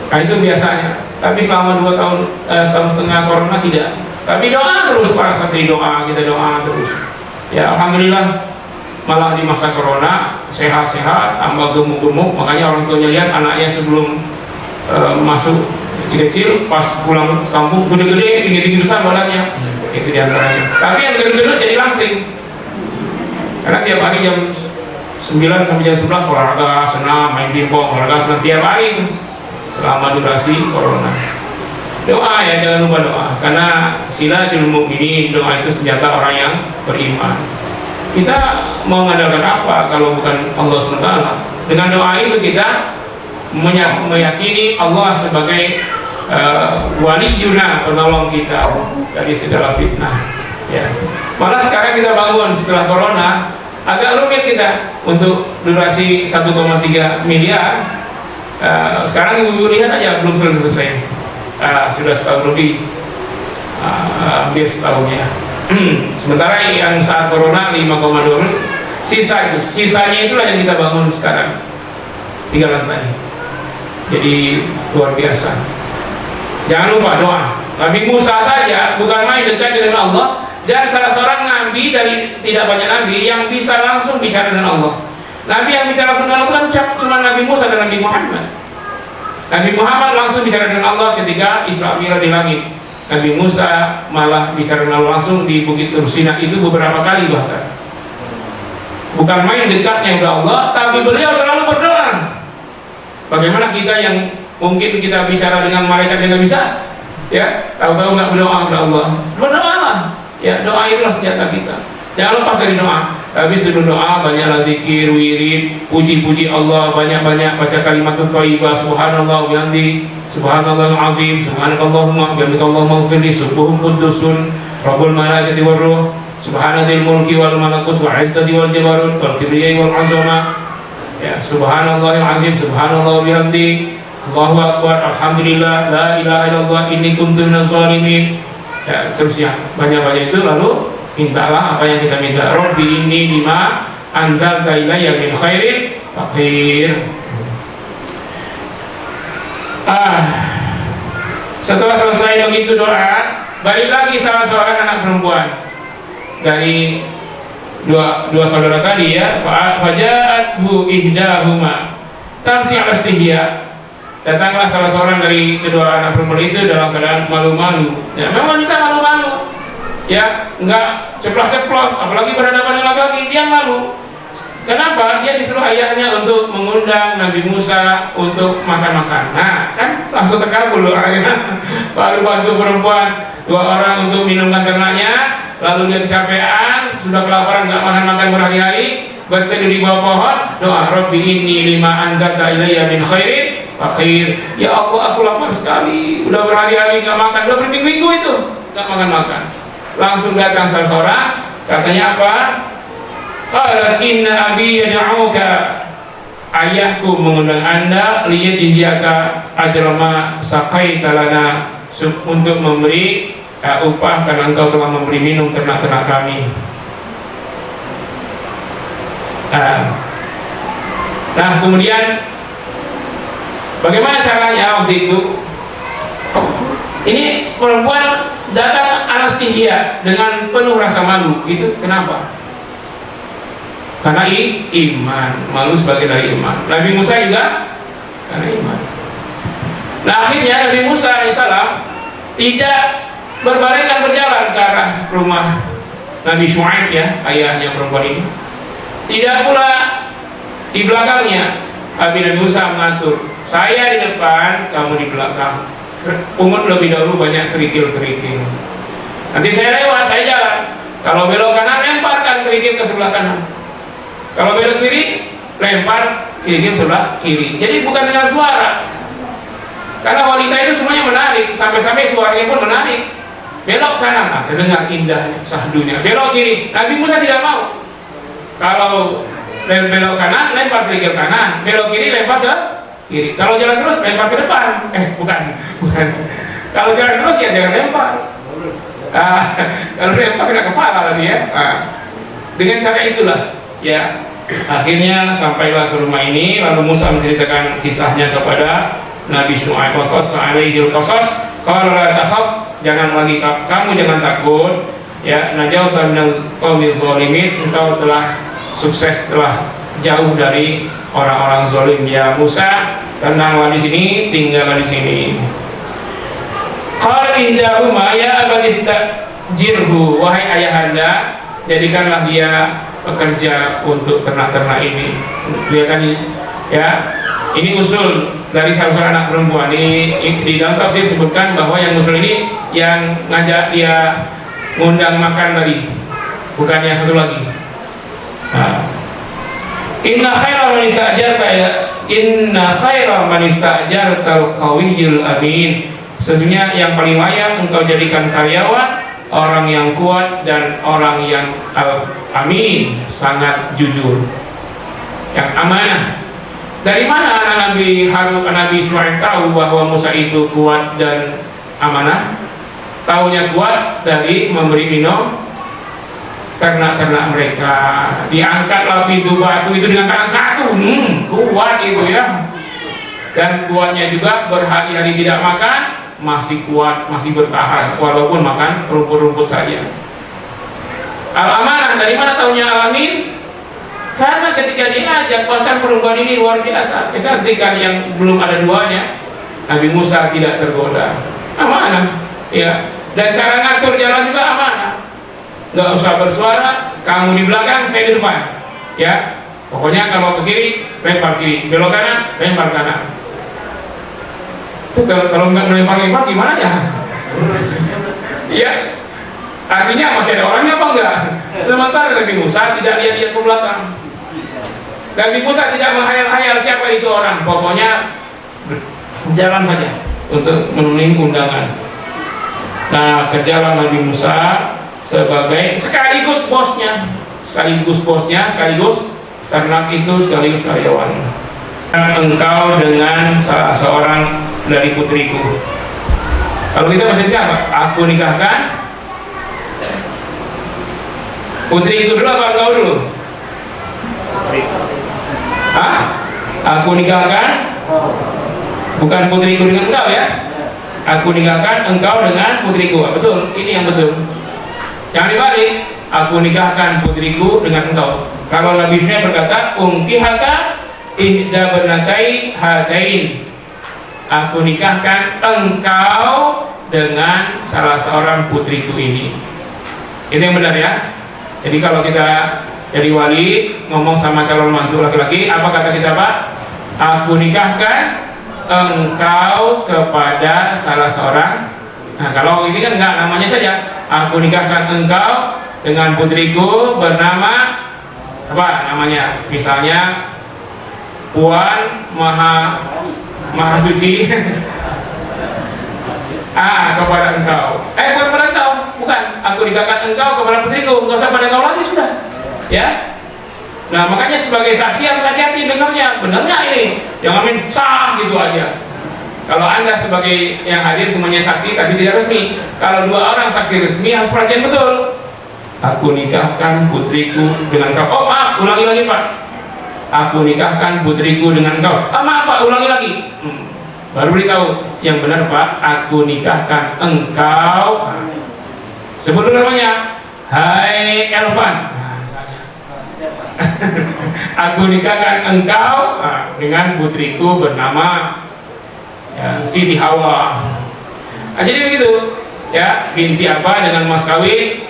Nah itu biasanya. Tapi selama 2 tahun, setahun setengah corona tidak. Tapi doa terus para santri, doa, kita doa terus. Ya alhamdulillah, malah di masa corona sehat-sehat, tambah gemuk-gemuk. Makanya orang tuanya lihat anaknya sebelum masuk kecil-kecil, pas pulang kampung gede-gede, tinggi-tinggi besar badannya. Itu diantaranya. Tapi yang gede-gede jadi langsing. Karena tiap hari jam 9 sampai jam 11 olahraga, senam, main pingpong, olahraga senam tiap hari itu selama durasi corona. Doa ya, jangan lupa doa, karena silahul mu'minin, doa itu senjata orang yang beriman. Kita mau mengandalkan apa kalau bukan Allah SWT? Dengan doa itu kita meyakini Allah sebagai waliyuna, penolong kita dari segala fitnah ya. Malah sekarang kita bangun setelah corona agak rumit kita untuk durasi 1,3 miliar. Sekarang ibu-ibu lihat aja belum selesai. Sudah setahun lebih, hampir setahun ya. Sementara yang saat corona 5,2, sisanya itulah yang kita bangun sekarang 3 lantai. Jadi luar biasa. Jangan lupa doa. Nabi Musa saja bukan main dekat dengan Allah, dan salah seorang nabi dari tidak banyak nabi yang bisa langsung bicara dengan Allah. Nabi yang bicara langsung dengan Allah kan cuma Nabi Musa dan Nabi Muhammad. Nabi Muhammad langsung bicara dengan Allah ketika Isra Mi'raj di langit. Nabi Musa malah bicara dengan Allah langsung di Bukit Tur Sina itu beberapa kali bahkan. Bukan main dekatnya kepada Allah, tapi beliau selalu berdoa. Bagaimana kita yang mungkin kita bicara dengan malaikat yang nggak bisa, ya tahu-tahu nggak berdoa kepada Allah. Berdoalah, ya doa itulah senjata kita. Jangan lepas dari doa. Tapi sebelum doa banyaklah zikir, wirid, puji-puji Allah, banyak-banyak baca kalimat thayyibah, subhanallah bihamdi, subhanallahul azim, subhanakallahumma bihamdika allahumma ighfirli, subuhun qudusun rabbul malaikati war ruh, subhanadzil mulki wal malakut wa izzati wal jabarut wal kibriyai wal azama. Ya, subhanallahil azim, subhanallah bihamdi, Allahu akbar, alhamdulillah, la ilaha illallah, inni kuntu minaz zalimin. Ya, seterusnya banyak-banyak itu. Lalu mintalah apa yang kita minta. Rabbi inni lima anzalta ilayya min khairin faqir. Setelah selesai begitu doa, balik lagi salah seorang anak perempuan dari dua saudara tadi ya. Faja'athu ihdahuma tamsi 'ala istihya. Datanglah salah seorang dari kedua anak perempuan itu dalam keadaan malu-malu. Ya, memang kita malu-malu. Ya, enggak ceplos-ceplos, apalagi berhadapan dengan laki-laki, dia malu. Kenapa? Dia disuruh ayahnya untuk mengundang Nabi Musa untuk makan-makan. Nah, kan langsung terkabul loh ayahnya. Baru bantu perempuan 2 orang untuk minumkan ternaknya, lalu dia kecapean, sudah kelaparan, nggak makan-makan berhari-hari, berteduh di bawah pohon, doa, Rabbi inni lima anzalta ilayya min khairin faqir. Ya Allah, aku lapar sekali, udah berhari-hari nggak makan, udah berminggu-minggu itu nggak makan-makan. Langsung datang salah seorang, katanya apa? Qala inna abi yad'uka, ayahku mengundang anda liyajziyaka ajra ma saqaita lana, untuk memberi upah karena engkau telah memberi minum ternak-ternak kami. Nah kemudian bagaimana caranya waktu itu? Ini perempuan datang anastihya dengan penuh rasa malu. Itu kenapa? karena iman, malu sebagai dari iman. Nabi Musa juga karena iman. Nah akhirnya Nabi Musa alaihissalam tidak berbarengan berjalan ke arah rumah Nabi Syuaib, ya, ayahnya perempuan ini. Tidak pula di belakangnya. Nabi Musa mengatur, saya di depan, kamu di belakang. Pungut lebih dahulu, banyak kerikil-kerikil. Nanti saya lewat, saya jalan. Kalau belok kanan, lemparkan kerikil ke sebelah kanan. Kalau belok kiri, lempar kerikil sebelah kiri. Jadi bukan dengan suara. Karena wanita itu semuanya menarik, sampai-sampai suaranya pun menarik. Belok kanan, nah, terdengar indahnya, sahdunya. Belok kiri, Nabi Musa tidak mau. Kalau belok kanan, lempar kerikil kanan. Belok kiri, lempar ke kiri. Kalau jalan terus, lempar ke depan. Bukan. Kalau jalan terus, ya jangan lempar. Kalau lempar kena kepala lagi, ya. Dengan cara itulah, ya. Akhirnya sampailah ke rumah ini. Lalu Musa menceritakan kisahnya kepada Nabi Syuaib. Wa qassa alaihil qasas qala la takhaf, jangan lagi kamu jangan takut, ya, najauta minal qaumil zalimin, engkau telah sukses, telah jauh dari orang-orang zalim, ya Musa, tenanglah di sini, tinggallah di sini. Qala ihdahuma ya abati istajirhu, wahai ayahanda, jadikanlah dia pekerja untuk ternak-ternak ini. Lihat kan, ya, ini usul dari salah seorang anak perempuan. Di dalam tafsir disebutkan bahwa yang usul ini yang ngajak dia ngundang makan tadi, bukan yang satu lagi. Inna khairal man ista'jarta inna khairal man ista'jartal qawiyyul amin. Sesungguhnya yang paling layak engkau jadikan karyawan orang yang kuat dan orang yang amin, sangat jujur, yang amanah. Dari mana anak Nabi Harun, Nabi Ismail tahu bahwa Musa itu kuat dan amanah? Taunya kuat dari memberi minum ternak-ternak mereka. Diangkatlah pintu batu itu dengan tangan satu, kuat itu, ya. Dan kuatnya juga berhari-hari tidak makan, masih kuat, masih bertahan walaupun makan rumput-rumput saja. Al-amanah, dari mana taunya alamin? Karena ketika diajak, bahkan perempuan ini luar biasa, kecantikan yang belum ada duanya. Nabi Musa tidak tergoda, amanah, ya. Dan cara ngatur jalan juga amanah, nggak usah bersuara, kamu di belakang, saya di depan, ya. Pokoknya kalau ke kiri, lempar kiri, belok kanan, lempar kanan. Itu kalau nggak melempar-lempar gimana, ya? Ya, artinya masih ada orangnya apa enggak? Sementara Nabi Musa tidak lihat-lihat ke belakang. Nabi Musa tidak menghayal-hayal siapa itu orang, pokoknya jalan saja untuk memenuhi undangan. Nah, kerjalah Nabi Musa sebagai sekaligus bosnya, sekaligus ternak itu, sekaligus karyawan. Engkau dengan salah seorang dari putriku. Kalau kita masih siapa? Aku nikahkan putriku dulu apa engkau dulu? Aku nikahkan, bukan putriku dengan engkau, ya. Aku nikahkan engkau dengan putriku. Betul, ini yang betul. Jangan dibalik. Aku nikahkan putriku dengan engkau. Kalau Nabi Syuaib berkata, unkihaka ihda banatai hatain. Aku nikahkan engkau dengan salah seorang putriku ini. Itu yang benar, ya. Jadi kalau kita jadi wali ngomong sama calon mantu laki-laki, apa kata kita, Pak? Aku nikahkan engkau kepada salah seorang. Nah, kalau ini kan enggak, namanya saja. Aku nikahkan engkau dengan putriku bernama apa namanya? Misalnya Puan Maha Suci. Kepada engkau. Bukan pada engkau, bukan. Aku nikahkan engkau kepada putriku, enggak usah pada engkau lagi, sudah. Ya. Nah, makanya sebagai saksi harus hati-hati dengarnya, benarnya ini, jangan main sah gitu aja. Kalau Anda sebagai yang hadir semuanya saksi tapi tidak resmi. Kalau dua orang saksi resmi harus perhatian betul. Aku nikahkan putriku dengan kau. Oh maaf, ulangi lagi Pak. Aku nikahkan putriku dengan kau. Maaf Pak, ulangi lagi. Baru beritahu yang benar Pak. Aku nikahkan engkau. Sebut dulu namanya. Hai Elvan. Aku nikahkan engkau dengan putriku bernama Siti Hawa. Jadi begitu ya, binti apa dengan mas kawin,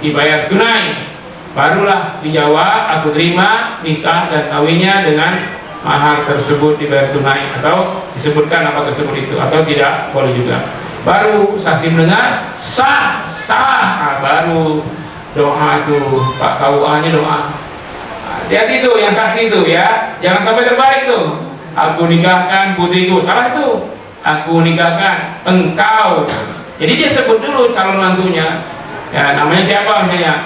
dibayar tunai, barulah dijawab aku terima nikah dan kawinnya dengan mahar tersebut dibayar tunai, atau disebutkan apa tersebut itu, atau tidak boleh juga. Baru saksi mendengar sah sah, baru doa tuh Pak KUA nya doa. Hati-hati tuh yang saksi itu ya, jangan sampai terbalik tuh. Aku nikahkan putriku, salah tuh. Aku nikahkan engkau. Jadi dia sebut dulu calon mantunya. Ya, namanya siapa misalnya?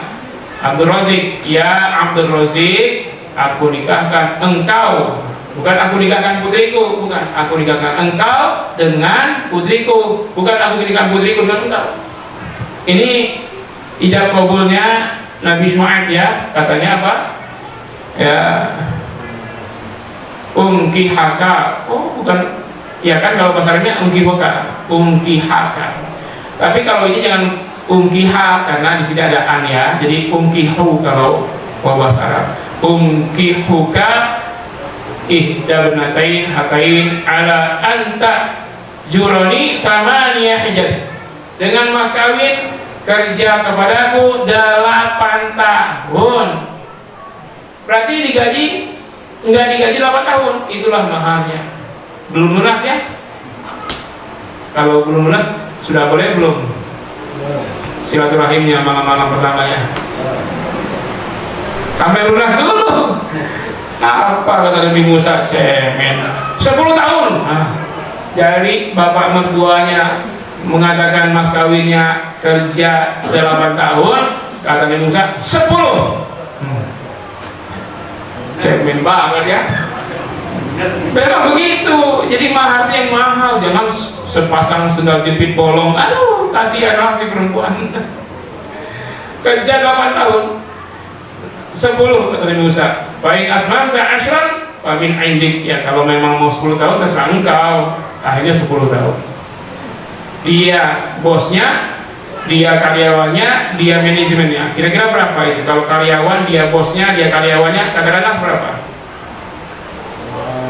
Abdul Razik. Ya Abdul Razik, aku nikahkan engkau. Bukan aku nikahkan putriku, bukan. Aku nikahkan engkau dengan putriku, bukan aku nikahkan putriku dengan engkau. Ini ijab kabulnya Nabi Syuaib ya, katanya apa? Ya, haka. Oh, bukan. Ya kan kalau bahasa Arabnya haka. Tapi kalau ini jangan ha, karena di sini ada an ya. Jadi hu kalau bahasa Arab. Huka ihda bnatain hatain ala anta juroni samaniyah hijab. Dengan mas kawin kerja kepadaku 8 tahun. Berarti enggak digaji 8 tahun. Itulah maharnya. Belum lunas ya? Kalau belum lunas sudah boleh belum? Silaturahimnya malam-malam pertama ya. Sampai lunas dulu. Apa kata Nabi Musa? Cemen 10 tahun. Jadi bapak mertuanya mengatakan mas kawinnya kerja 8 tahun, kata Nabi Musa 10. Cemen banget ya. Memang begitu. Jadi mahar yang mahal, jangan sepasang sendal jepit bolong. Aduh, kasihan lah si perempuan. Kerja 8 tahun 10 kata Nabi Musa. Baik atmamta asyran fa min indik. Ya kalau memang mau 10 tahun terserah engkau. Akhirnya 10 tahun. Dia bosnya, dia karyawannya, dia manajemennya. Kira-kira berapa itu? Kalau karyawan, dia bosnya, dia karyawannya, katakanlah berapa?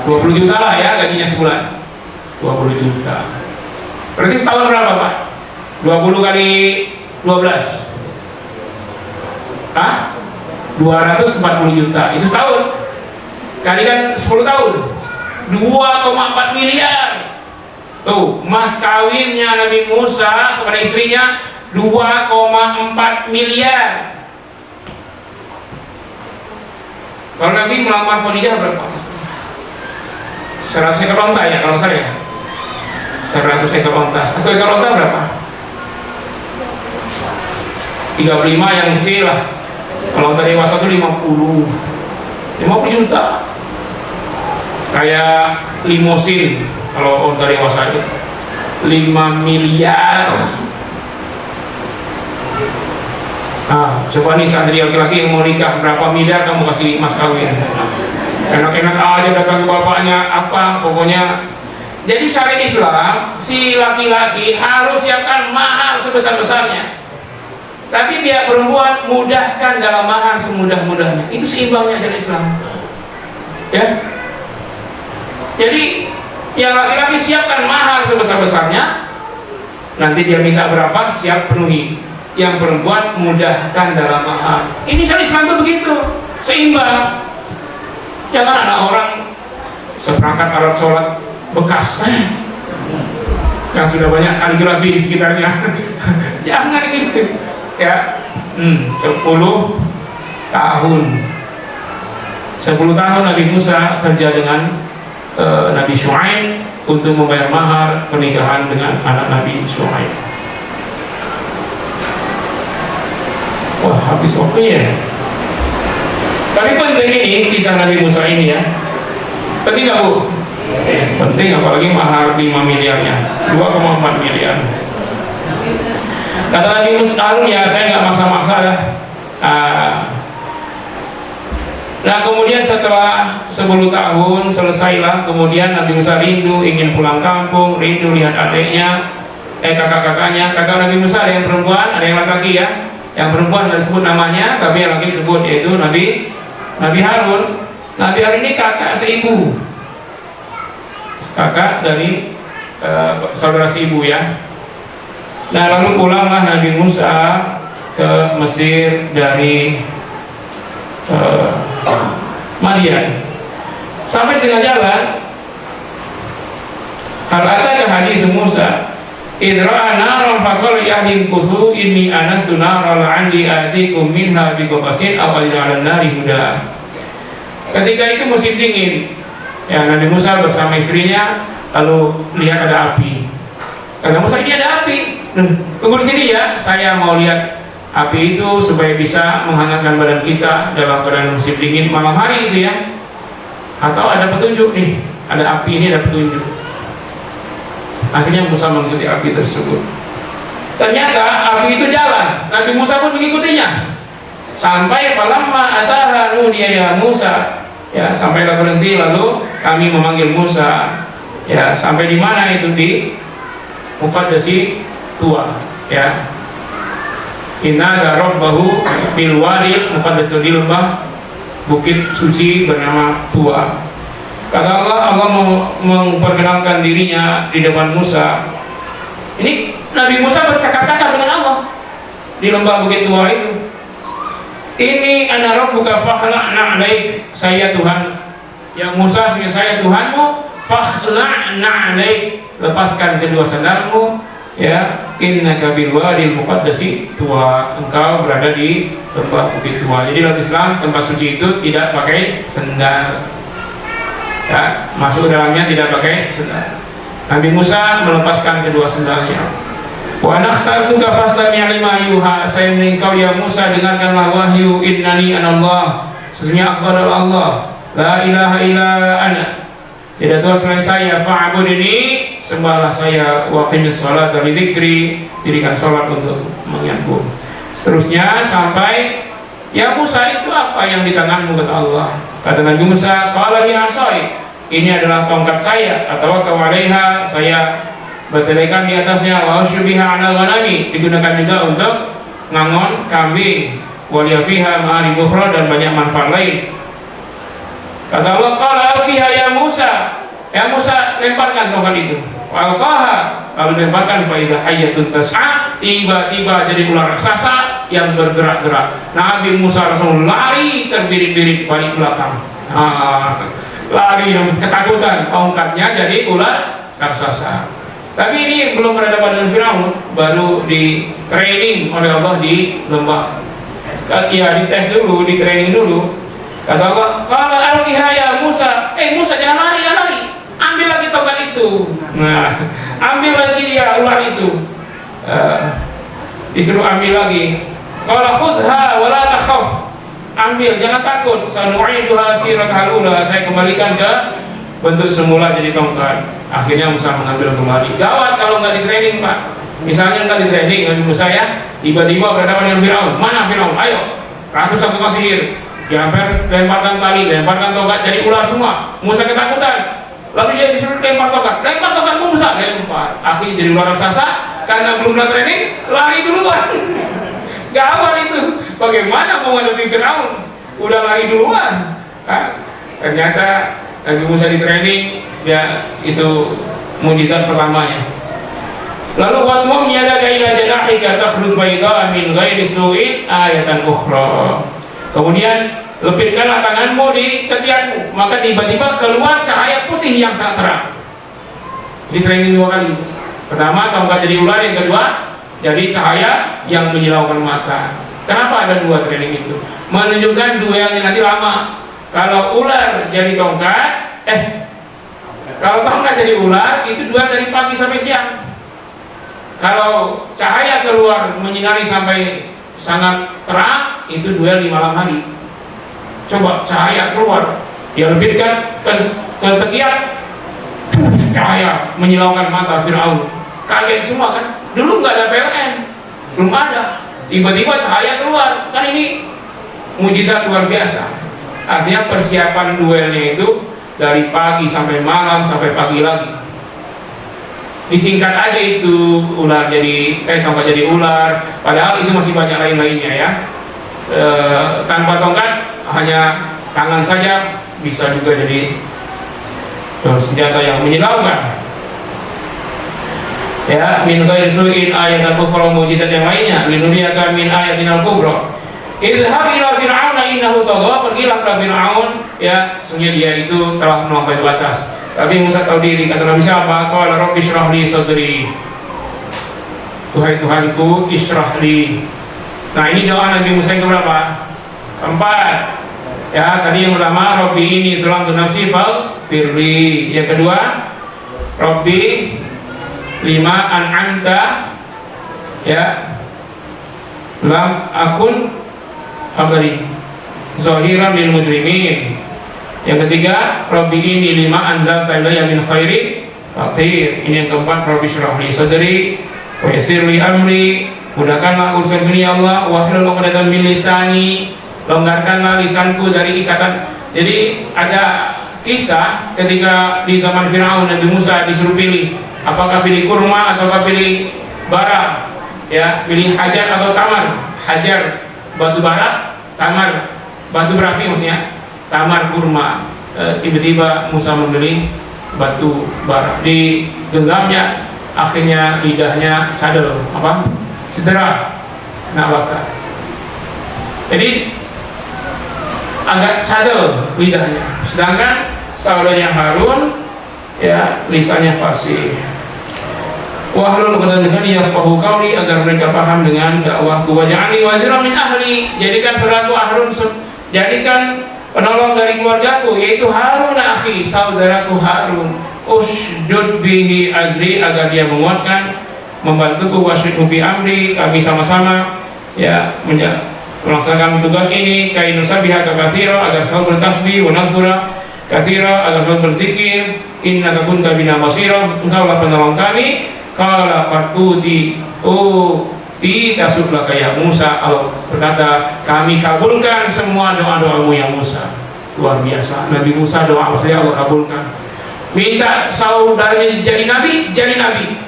20 juta lah ya gajinya sebulan. 20 juta. Berarti setahun berapa Pak? 20 kali 12. Hah? 240 juta. Itu setahun. Kalikan 10 tahun. 2,4 miliar. Tuh, mas kawinnya Nabi Musa kepada istrinya 2,4 miliar. Kalau Nabi melamar Khadijah berapa? 100 ekor onta ya kalau saya. 100 ekor onta. 1 ekor onta berapa? 35 yang kecil lah. Kalau onta dewasa itu 50 juta. Kayak limosin kalau onta dewasa itu 5 miliar. Nah, coba nih santri laki-laki yang mau nikah, berapa miliar kamu kasih mas kawin? Enak-enak aja datang ke bapaknya, apa pokoknya. Jadi syariat Islam, si laki-laki harus siapkan mahar sebesar-besarnya. Tapi pihak perempuan mudahkan dalam mahar semudah-mudahnya. Itu seimbangnya dari Islam. Ya. Jadi yang laki-laki siapkan mahar sebesar-besarnya, nanti dia minta berapa siap penuhi. Yang perempuan mudahkan dalam mahar. Ini syariat Islam itu begitu, seimbang. Jangan anak orang seperangkat alat sholat bekas yang sudah banyak kaligrafi di sekitarnya. Jangan gitu ya. 10 tahun 10 tahun Nabi Musa kerja dengan Nabi Syuaib untuk membayar mahar pernikahan dengan anak Nabi Syuaib. Wah, habis waktu ya. Tapi penting ini kisah Nabi Musa ini ya. Penting nggak Bu? Penting, apalagi mahar 5 miliarnya, 2,4 miliar. Kata Nabi Musa, ya saya nggak maksa-maksa dah. Nah kemudian setelah 10 tahun selesailah, kemudian Nabi Musa rindu, ingin pulang kampung, rindu lihat adiknya, kakak-kakaknya. Kakak Nabi Musa ada yang perempuan, ada yang laki-laki ya. Yang perempuan tidak disebut namanya, tapi yang laki disebut, yaitu Nabi Nabi Harun. Nabi Harun ini kakak seibu, kakak dari saudara seibu ya. Nah lalu pulanglah Nabi Musa ke Mesir dari Madian. Sampai tengah jalan, hal ataka hadits Musa idra'a naran faqala li ahli kuthu inni anastu naran la'alli atikum minha biqabasin aw ajra 'alan nari huda. Ketika itu musim dingin, ya Nabi Musa bersama istrinya lalu lihat ada api. Kata Musa, ini ada api. Tunggu di sini ya, saya mau lihat api itu supaya bisa menghangatkan badan kita dalam keadaan musim dingin malam hari itu ya. Atau ada petunjuk nih, ada api ini, ada petunjuk. Akhirnya Musa mengikuti api tersebut. Ternyata api itu jalan, Nabi Musa pun mengikutinya. Sampai falamma ataha nudiya ya Musa. Ya, sampailah berhenti lalu kami memanggil Musa. Ya, sampai di mana itu di Muqaddasi tua, ya. Inna rabbahu bil wadi muqaddas di lembah bukit suci bernama Tua. Kata Allah, Allah memperkenalkan dirinya di depan Musa. Ini Nabi Musa bercakap-cakap dengan Allah di lembah bukit Tua itu. Ini ana rabbuka fakhla'na 'alaik, saya Tuhan. Ya Musa, saya Tuhanmu, fakhla'na 'alaik, lepaskan kedua sandalmu. Ya, innaka bil wadil muqaddasi Tua, engkau berada di lembah bukit Tua. Jadi dalam Islam tempat suci itu tidak pakai sandal. Ya, masuk ke dalamnya tidak pakai sandal. Nabi Musa melepaskan kedua sandalnya. Wa nakhtartuka fastami' lima yuha, saya engkau ya Musa, dengarkanlah wahyu. Innani anallah, sesungguhnya aku adalah Allah, la ilaha illa ana, tidak Tuhan selain saya, fa'budni, sembahlah saya, wa qimis shalat li dzikri, dirikan salat untuk mengingatku. Seterusnya sampai ya Musa, itu apa yang di tanganmu, kata Allah. Kata Nabi Musa, qala hiya asai, ini adalah tongkat saya, atau kawalaiha, saya bertelekan di atasnya, wa syubiha 'ala ghanami, digunakan juga untuk ngangon kambing, wa liyafiha ma'arib ukhra, dan banyak manfaat lain. Kata Allah, qala alqiha ya Musa, ya Musa lemparkan tongkat itu. Alqaha, lalu lemparkan, fa idza hayyatun tas'a, tiba-tiba jadi ular raksasa yang bergerak-gerak. Nabi Musa langsung lari terbirit-birit balik belakang. Lari ketakutan, tongkatnya jadi ular raksasa. Tapi ini belum berhadapan dengan Firaun, baru di training oleh Allah di lembah. Ya dites dulu, di training dulu. Kata Allah, kalau alqiha ya Musa, Musa jangan lari, jangan lari, ambil lagi tongkat itu. Nah, ambil lagi dia ular itu. Disuruh ambil lagi. Kalau khudha wala takhaf, ambil jangan takut. Sanu'iduha siratal ula, saya kembalikan ke bentuk semula jadi tongkat. Akhirnya Musa mengambil kembali. Gawat kalau nggak di training, Pak. Misalnya nggak di training Nabi Musa ya, tiba-tiba berhadapan dengan Firaun. Mana Firaun? Ayo, kasus satu sihir. Lemparkan tali, lemparkan tongkat, jadi ular semua. Musa ketakutan. Lalu dia disuruh lempar tongkat Musa, lempar. Akhirnya jadi ular raksasa, karena belum ada training, lari duluan. Gawat itu. Bagaimana mau menghadapi Firaun? Udah lari duluan. Ternyata Nabi Musa di training, ya itu mujizat pertamanya. Lalu watmum yadaka ila janahika takhruj bayda min ghairi su'in ayatan ukhra. Kemudian lepitkanlah tanganmu di ketiakmu, maka tiba-tiba keluar cahaya putih yang sangat terang. Di training dua kali. Pertama tongkat jadi ular, yang kedua jadi cahaya yang menyilaukan mata. Kenapa ada dua training itu? Menunjukkan duelnya nanti lama. Kalau ular jadi tongkat, kalau tongkat jadi ular, itu duel dari pagi sampai siang. Kalau cahaya keluar menyinari sampai sangat terang, itu duel di malam hari. Coba cahaya keluar, dia lebihkan ke tekiak, cahaya menyilaukan mata Firaun. Kaget semua kan? Dulu nggak ada PLN, belum ada. Tiba-tiba cahaya keluar, kan ini mujizat luar biasa. Artinya persiapan duelnya itu dari pagi sampai malam sampai pagi lagi. Disingkat aja itu ular jadi tongkat jadi ular, padahal itu masih banyak lain-lainnya ya. Tanpa tongkat hanya tangan saja bisa juga jadi senjata yang menyilaukan. Ya, min ghairi su'in ayatan ukhra, mujizat yang lainnya, linuriyaka min ayatinal kubra. Idhhab ila fir'auna innahu tagha, pergilah ke Fir'aun, ya, sungguh dia itu telah melampaui batas. Tapi Musa tahu diri, kata Nabi siapa? Qala rabbi shrah li sadri. Tuhai Tuhanku, ishrah li. Nah, ini doa Nabi Musa yang keberapa? Keempat. Ya, tadi yang pertama, rabbi ini zalamtu nafsi faghfirli. Yang kedua, rabbi lima an'amta, ya, lam akun abari zahiran lil mujrimin. Yang ketiga, rabbi ini lima anzalta ilayya min khairi faqir. Ini yang keempat, rabbi shrah li sadri wa yassir li amri, mudahkanlah urusan ini ya Allah, wahlul 'uqdatam min lisani, longgarkanlah lisanku dari ikatan. Jadi ada kisah ketika di zaman Firaun, Nabi Musa disuruh pilih, apakah pilih kurma ataukah pilih bara, ya, pilih hajar atau tamar. Hajar batu bara, tamar batu berapi, maksudnya tamar kurma. Tiba-tiba Musa memilih batu bara, digenggamnya, akhirnya lidahnya cadel, apa, cedera, nak bakar. Jadi agak cadel lidahnya. Sedangkan saudaranya Harun, ya, lisannya fasih. Wahlul 'uqdatam min lisani yafqahu qawli, agar mereka paham dengan dakwahku. Waj'alni waziran min ahli, jadikan saudaraku Harun, jadikan penolong dari keluargaku, yaitu Harun akhi, saudaraku Harun. Ushdud bihi azri, agar dia menguatkan, membantuku. Wasyidhu fi amri, kami sama-sama, ya, melaksanakan tugas ini. Kai nusabiha katsira, agar selalu bertasbih, wa nadhkura katsira, agar selalu berzikir. Innaka kunta bina basira, engkaulah penolong kami. Qala qad uti, tasublah kayak Musa. Allah berkata, kami kabulkan semua doa-doamu ya Musa. Luar biasa, Nabi Musa doa apa saja Allah kabulkan. Minta saudaranya jadi nabi, jadi nabi.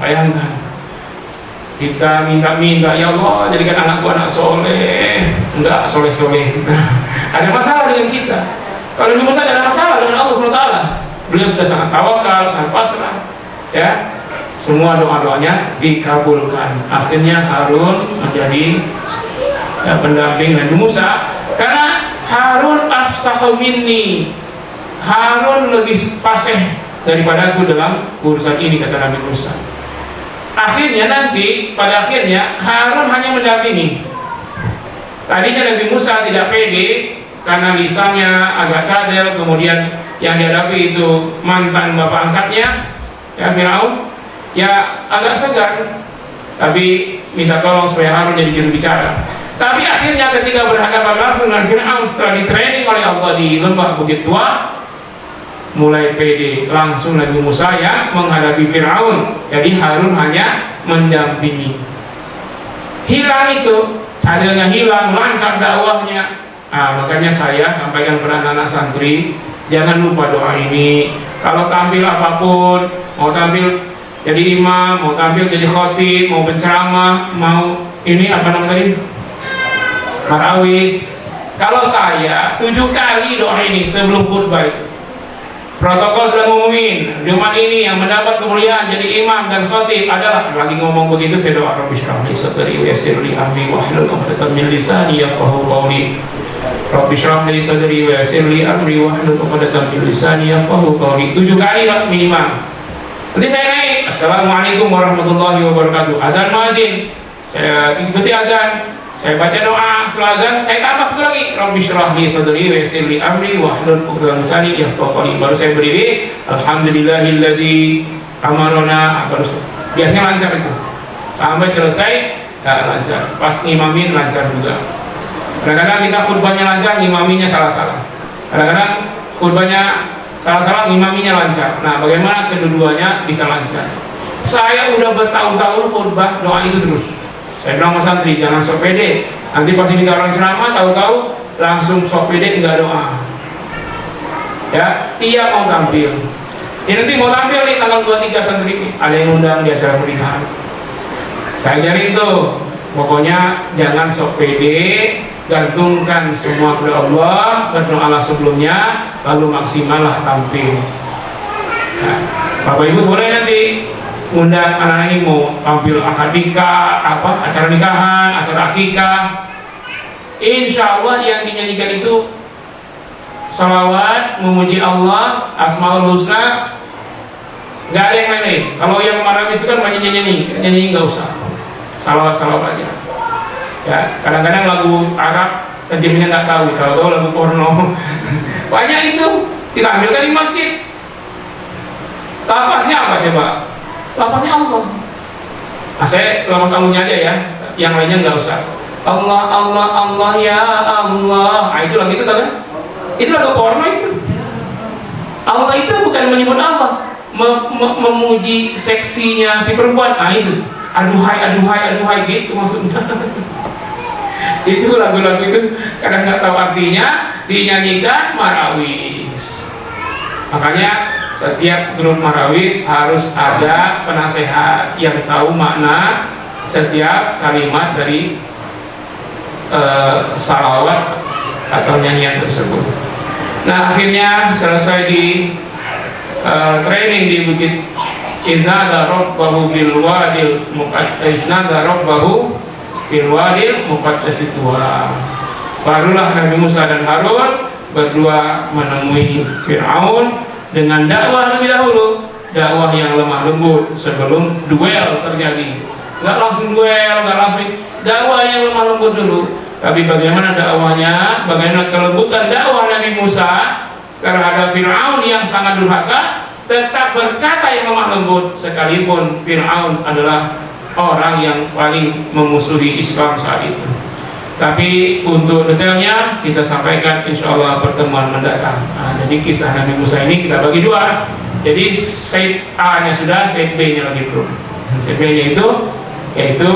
Bayangkan, kita minta, ya Allah jadikan anakku anak soleh, enggak soleh-soleh. Ada masalah dengan kita. Kalau Nabi Musa ada masalah dengan Allah SWT. Beliau sudah sangat tawakal, sangat pasrah, ya. Semua doa-doanya dikabulkan. Akhirnya Harun menjadi, ya, pendamping Nabi Musa. Karena Harun afsahu minni, Harun lebih fasih daripadaku dalam urusan ini, kata Nabi Musa. Akhirnya nanti, pada akhirnya Harun hanya mendampingi. Tadinya Nabi Musa tidak pede karena lisannya agak cadel, kemudian yang dihadapi itu mantan bapak angkatnya, ya, Firaun. Ya, agak segan, tapi minta tolong supaya Harun jadi juru bicara. Tapi akhirnya ketika berhadapan langsung dengan Firaun, setelah ditraining oleh Allah di lembah Bukit Tua, mulai pede. Langsung Nabi Musa yang menghadapi Firaun. Jadi Harun hanya mendampingi. Hilang itu, cadelnya hilang, lancar dakwahnya. Makanya saya sampaikan kepada anak santri, jangan lupa doa ini. Kalau tampil apapun, mau tampil jadi imam, mau tampil jadi khotib, mau berceramah, mau ini apa namanya tadi, marawis. Kalau saya 7 kali doa ini sebelum khutbah itu. Protokol sudah ngumumin, Jumat ini yang mendapat kemuliaan jadi imam dan khotib adalah, lagi ngomong begitu saya doa, Rabbi shrah li sadri wa yassir li amri wahlul 'uqdatam min lisani yafqahu qawli. Rabbi shrah li sadri wa yassir li amri wahlul 'uqdatam min lisani yafqahu qawli. 7 kali lah minimal. Nanti saya naik, assalamualaikum warahmatullahi wabarakatuh. Azan muazin, saya ikuti azan, saya baca doa. Setelah azan saya tambah satu lagi, Rabbi shrah li sadri wa yassir li amri wahlul 'uqdatam min lisani yafqahu qawli. Baru saya berdiri, alhamdulillahilladzi amarona. Biasanya lancar itu sampai selesai, gak lancar. Pas ngimamin lancar juga. Kadang-kadang kita khutbahnya lancar, ngimaminya salah-salah. Kadang-kadang khutbahnya salah-salah, ngimaminya lancar. Nah, bagaimana kedua-duanya bisa lancar? Saya udah bertahun-tahun khutbah doa itu terus. Saya bilang sama santri, jangan sok pede. Nanti pasti kita orang ceramah, tahu-tahu langsung sok pede, enggak doa. Ya, tiap mau tampil. Ini nanti mau tampil nih tanggal 23 santri ini, ada yang undang di acara pernikahan. Saya ajarin tuh, pokoknya jangan sok pede, gantungkan semua kepada Allah, berdoalah sebelumnya, lalu maksimallah tampil. Nah, Bapak Ibu boleh nanti undang anak ini mau tampil akad nikah, acara nikahan, acara akikah. Insya Allah yang dinyanyikan itu salawat, memuji Allah, Asmaul Husna, nggak ada yang lain. Kalau yang marawis itu kan banyak nyanyi nggak usah, salawat aja. Ya, kadang-kadang lagu Arab tentunya nggak tahu, kalau tahu lagu porno banyak itu ditampilkan di masjid. Lapasnya apa coba? Lapasnya Allah. Nah, saya lapas alunnya aja ya, yang lainnya nggak usah. Allah Allah Allah ya Allah. Nah, itu lagi itu kan? Itu lagu porno itu. Allah itu bukan menyebut Allah, memuji seksinya si perempuan. Nah itu, aduhai gitu maksudnya. Itu lagu-lagu itu kadang nggak tahu artinya, dinyanyikan marawis. Makanya setiap grup marawis harus ada penasehat yang tahu makna setiap kalimat dari salawat atau nyanyian tersebut. Nah, akhirnya selesai di training di Bukit Iznada Rabbahu bil wadil muqaddas tua. Barulah Nabi Musa dan Harun berdua menemui Fir'aun dengan dakwah lebih dahulu, dakwah yang lemah lembut sebelum duel terjadi. Nggak langsung duel, nggak langsung, dakwah yang lemah lembut dulu. Tapi bagaimana dakwahnya, bagaimana kelembutan dakwah Nabi Musa terhadap Fir'aun yang sangat durhaka, tetap berkata yang lemah lembut sekalipun Fir'aun adalah orang yang paling memusuhi Islam saat itu. Tapi untuk detailnya kita sampaikan insya Allah pertemuan mendatang. Nah, jadi kisah Nabi Musa ini kita bagi dua. Jadi set A nya sudah, set B nya lagi belum. Set B nya itu yaitu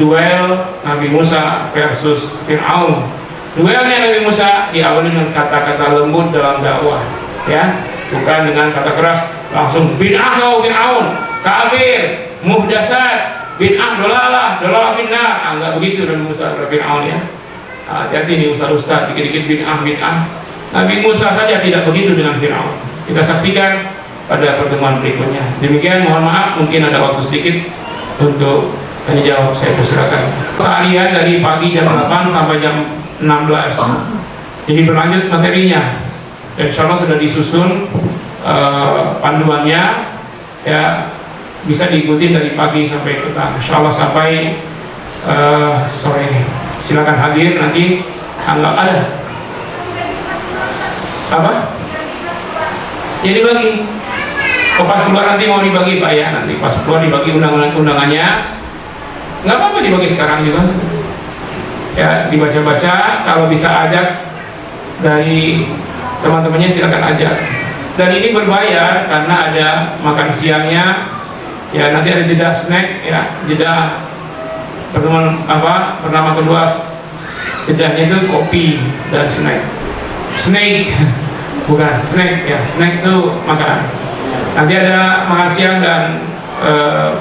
duel Nabi Musa versus Fir'aun. Duelnya Nabi Musa diawali dengan kata-kata lembut dalam dakwah, ya, bukan dengan kata keras langsung bid'ah kau Fir'aun, kafir, muhdasat, bid'ah dolalah finnar. Enggak begitu Nabi Musa kepada Fir'aun, ya. Hati-hati nih ustaz dikit-dikit bid'ah. Nabi Musa saja tidak begitu dengan Fir'aun. Kita saksikan pada pertemuan berikutnya. Demikian, mohon maaf mungkin ada waktu sedikit untuk tanya jawab, saya persilakan. Seharian dari pagi jam 8 sampai jam 16. Jadi berlanjut materinya. Dan insya Allah sudah disusun panduannya, ya, bisa diikuti dari pagi sampai petang. Insya Allah sampai sore. Silakan hadir nanti tanggal ada. Apa? Jadi bagi. Pas keluar nanti mau dibagi Pak, ya, nanti pas keluar dibagi undangannya. Nggak apa-apa dibagi sekarang juga. Ya, dibaca-baca. Kalau bisa ajak dari teman-temannya silakan ajak. Dan ini berbayar karena ada makan siangnya. Ya, nanti ada jeda snack, ya, jeda pertemuan pertama kedua, jedanya itu kopi dan snack. Bukan snack, ya, snack itu makanan. Nanti ada makan siang dan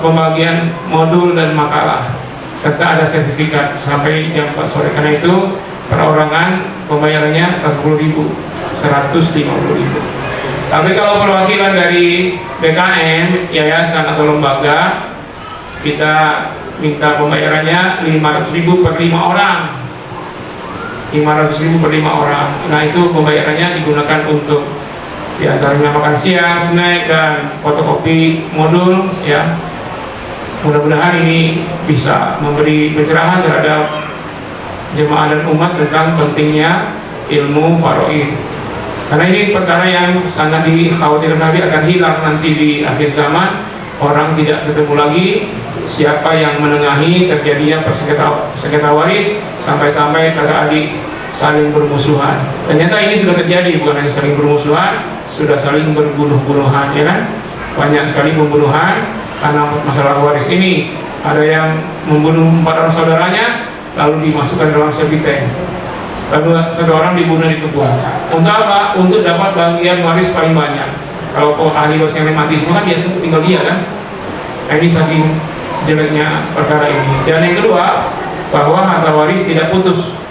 pembagian modul dan makalah, serta ada sertifikat sampai jam 4 sore. Karena itu perorangan pembayarannya 150.000. Tapi kalau perwakilan dari BKN, yayasan atau lembaga, kita minta pembayarannya 500.000 per 5 orang. 500.000 per 5 orang. Nah, itu pembayarannya digunakan untuk diantaranya makan siang, snack, dan fotokopi modul, ya. Mudah-mudahan ini bisa memberi pencerahan terhadap jemaah dan umat tentang pentingnya ilmu faraid. Karena ini perkara yang sangat dikhawatirkan Nabi akan hilang nanti di akhir zaman. Orang tidak ketemu lagi siapa yang menengahi terjadinya sengketa waris, sampai-sampai kakak adik saling bermusuhan. Ternyata ini sudah terjadi, bukan hanya saling bermusuhan, sudah saling berbunuh-bunuhan, ya kan? Banyak sekali pembunuhan karena masalah waris ini. Ada yang membunuh 4 orang saudaranya lalu dimasukkan dalam septic. Lalu satu orang dibunuh di kebun. Untuk apa? Untuk dapat bagian waris paling banyak. Kalau ahli waris yang mati semua kan dia tinggal dia, kan? Nah, ini saking jeleknya perkara ini. Dan yang kedua, bahwa harta waris tidak putus.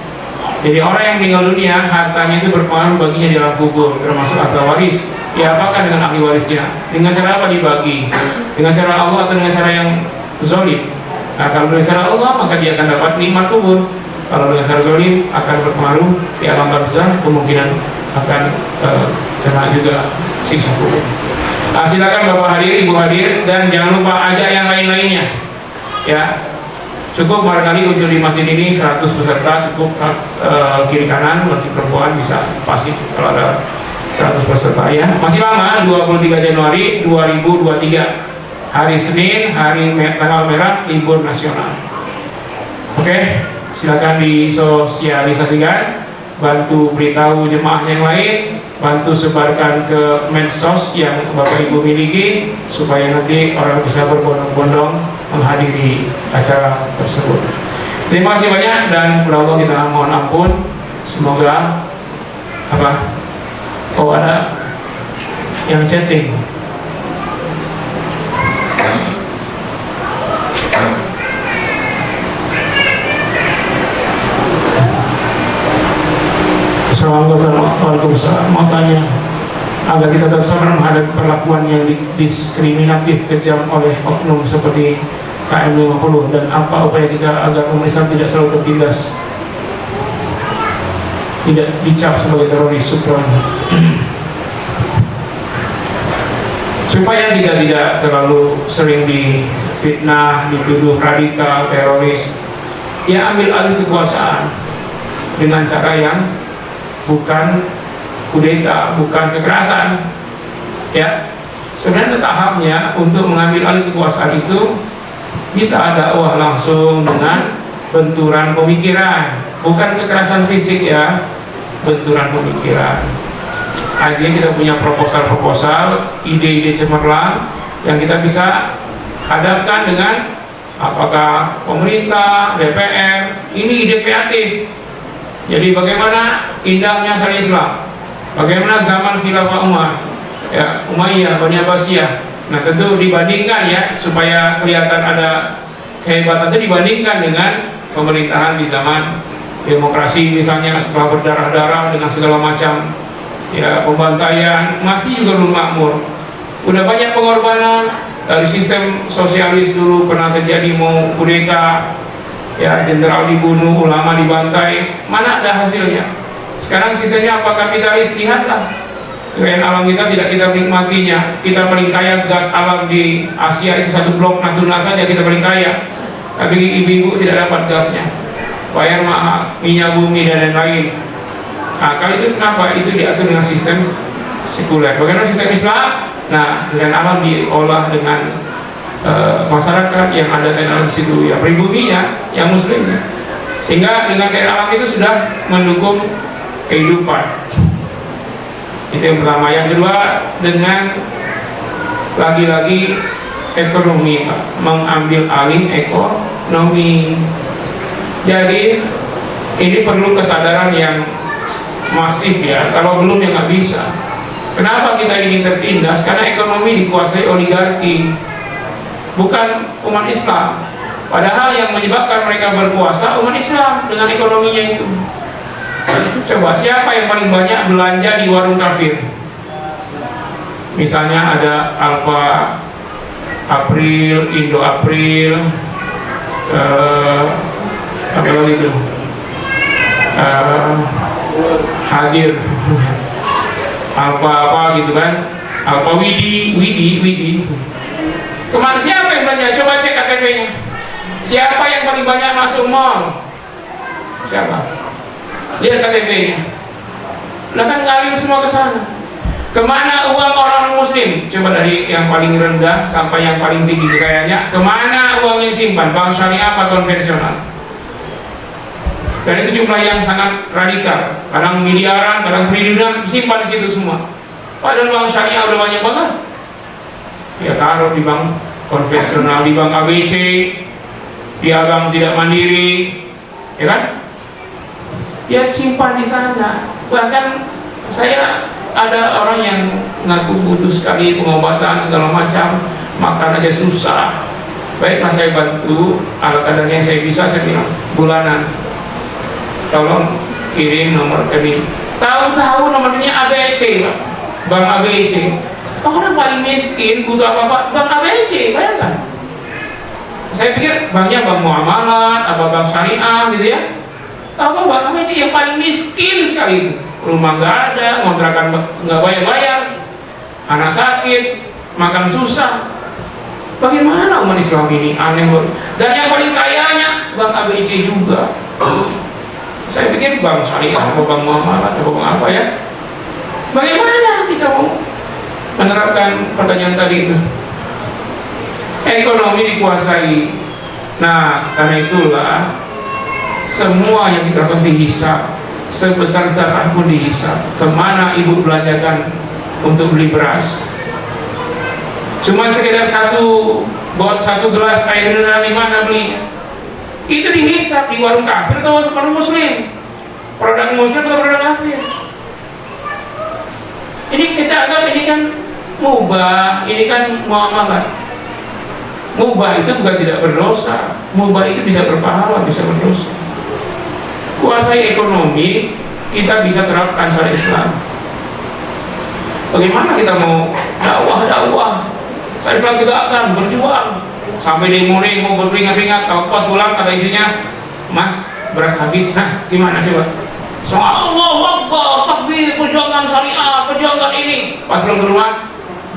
Jadi orang yang meninggal dunia, hartanya itu berpengaruh baginya di alam kubur, termasuk harta waris. Ya, apakah dengan ahli warisnya? Dengan cara apa dibagi? Dengan cara Allah atau dengan cara yang zalim? Nah, kalau dengan cara Allah, maka dia akan dapat nikmat kubur. Kalau dengan cara zalim, akan berpengaruh di alam barzakh, kemungkinan akan kena juga siksa kubur. Nah, silakan Bapak hadir, Ibu hadir, dan jangan lupa ajak yang lain-lainnya. Ya, cukup barangkali untuk di masjid ini 100 peserta, cukup kiri kanan, laki perempuan bisa pasti kalau ada 100 peserta ya. Masih lama, 23 Januari 2023, hari Senin, hari tanggal merah, libur nasional. Oke, silakan disosialisasikan, bantu beritahu jemaah yang lain, bantu sebarkan ke medsos yang Bapak Ibu miliki, supaya nanti orang bisa berbondong-bondong menghadiri acara tersebut. Terima kasih banyak, dan kepada Allah kita mohon ampun. Semoga oh, ada yang chatting. Assalamualaikum, mau tanya agar kita tetap sabar menghadapi perlakuan yang diskriminatif kejam oleh oknum seperti KM 50, dan apa upaya kita agar umat Islam tidak selalu tertindas, tidak dicap sebagai teroris. Supaya kita tidak terlalu sering difitnah, dituduh radikal, teroris, ya ambil alih kekuasaan dengan cara yang bukan kudeta, bukan kekerasan. Ya, sebenarnya tahapnya untuk mengambil alih kekuasaan itu bisa dakwah langsung dengan benturan pemikiran, bukan kekerasan fisik ya, benturan pemikiran. Akhirnya kita punya proposal, ide-ide cemerlang yang kita bisa hadapkan dengan apakah pemerintah, DPR, ini ide kreatif. Jadi bagaimana indahnya syariat Islam, bagaimana zaman Khilafah Umar, ya, Umayyah, Bani Abbasiyah. Nah, tentu dibandingkan ya, supaya kelihatan ada kehebatan itu, dibandingkan dengan pemerintahan di zaman demokrasi misalnya, setelah berdarah-darah dengan segala macam ya pembantaian, masih juga belum makmur. Udah banyak pengorbanan dari sistem sosialis dulu, pernah terjadi mau kudeta, ya, jenderal dibunuh, ulama dibantai, mana ada hasilnya. Sekarang sistemnya apa? Kapitalis. Lihatlah kekayaan alam kita tidak kita menikmatinya. Kita paling kaya gas alam di Asia itu satu blok Natuna saja kita paling kaya, tapi ibu-ibu tidak dapat gasnya, bayar mahal, minyak bumi dan lain-lain. Nah, kalau itu kenapa? Itu diatur dengan sistem sekuler. Bagaimana sistem Islam? Nah, dengan alam diolah dengan masyarakat yang ada kekayaan alam di situ, ya pribuminya, yang muslimnya, sehingga dengan kekayaan alam itu sudah mendukung kehidupan. Itu yang pertama. Yang kedua, dengan lagi-lagi ekonomi, mengambil alih ekonomi. Jadi ini perlu kesadaran yang masif ya. Kalau belum ya nggak bisa. Kenapa kita ingin tertindas? Karena ekonomi dikuasai oligarki, bukan umat Islam. Padahal yang menyebabkan mereka berkuasa umat Islam dengan ekonominya itu. Coba siapa yang paling banyak belanja di warung kafir? Misalnya ada Alfa April, Indo April, apa lagi itu? Hadir Alfa apa gitu kan? Alfa Widi. Kemana siapa yang belanja? Coba cek KTP-nya. Siapa yang paling banyak masuk mall? Siapa? Lihat KTP-nya. Nah kan ngalir semua ke sana. Kemana uang orang muslim? Coba dari yang paling rendah sampai yang paling tinggi kekayaannya, kemana uang yang simpan? Bank syariah apa konvensional? Dan itu jumlah yang sangat radikal. Kadang miliaran, kadang triliunan simpan di situ semua. Padahal bank syariah udah banyak banget. Ya taruh di bank konvensional, di bank ABC, di bank tidak mandiri, ya kan? Ya simpan di sana. Bahkan saya ada orang yang ngaku butuh sekali pengobatan segala macam, makan aja susah. Baiklah saya bantu, alat kadarnya yang saya bisa, saya bilang bulanan, tolong kirim nomor rekening. Tahu-tahu nomornya ABC, Pak. Bank ABC. Orang paling miskin butuh apa-apa, Bank ABC, bayangkan. Saya pikir banknya bank muamalat, apa bank syariah gitu ya. Tahu Bank ABC yang paling miskin sekali itu. Rumah nggak ada, kontrakan nggak bayar-bayar, anak sakit, makan susah. Bagaimana umat Islam ini? Aneh banget. Dan yang paling kayanya Bank ABC juga. Saya pikir bank syariah, atau bank muamalat, atau bank apa ya? Bagaimana kita mau menerapkan pertanyaan tadi itu? Ekonomi dikuasai. Nah, karena itulah semua yang kita lakukan dihisap, sebesar zarah pun dihisap. Kemana ibu belanjakan untuk beli beras? Cuma sekedar satu gelas air mineral, di mana belinya? Itu dihisap di warung kafir atau warung muslim? Produk muslim atau produk kafir? Ini kita anggap ini kan mubah, ini kan muamalah. Mubah itu bukan tidak berdosa, mubah itu bisa berpahala, bisa berdosa. Kuasai ekonomi, kita bisa terapkan syariat Islam. Bagaimana kita mau dakwah? Syariat Islam kita akan berjuang sampai demo berkeringat-keringat. Kalau pas pulang kata isinya, Mas beras habis. Nah, gimana coba? Soal Allahu Akbar, takbir, perjuangan syariah, perjuangan ini. Pas pulang ke rumah,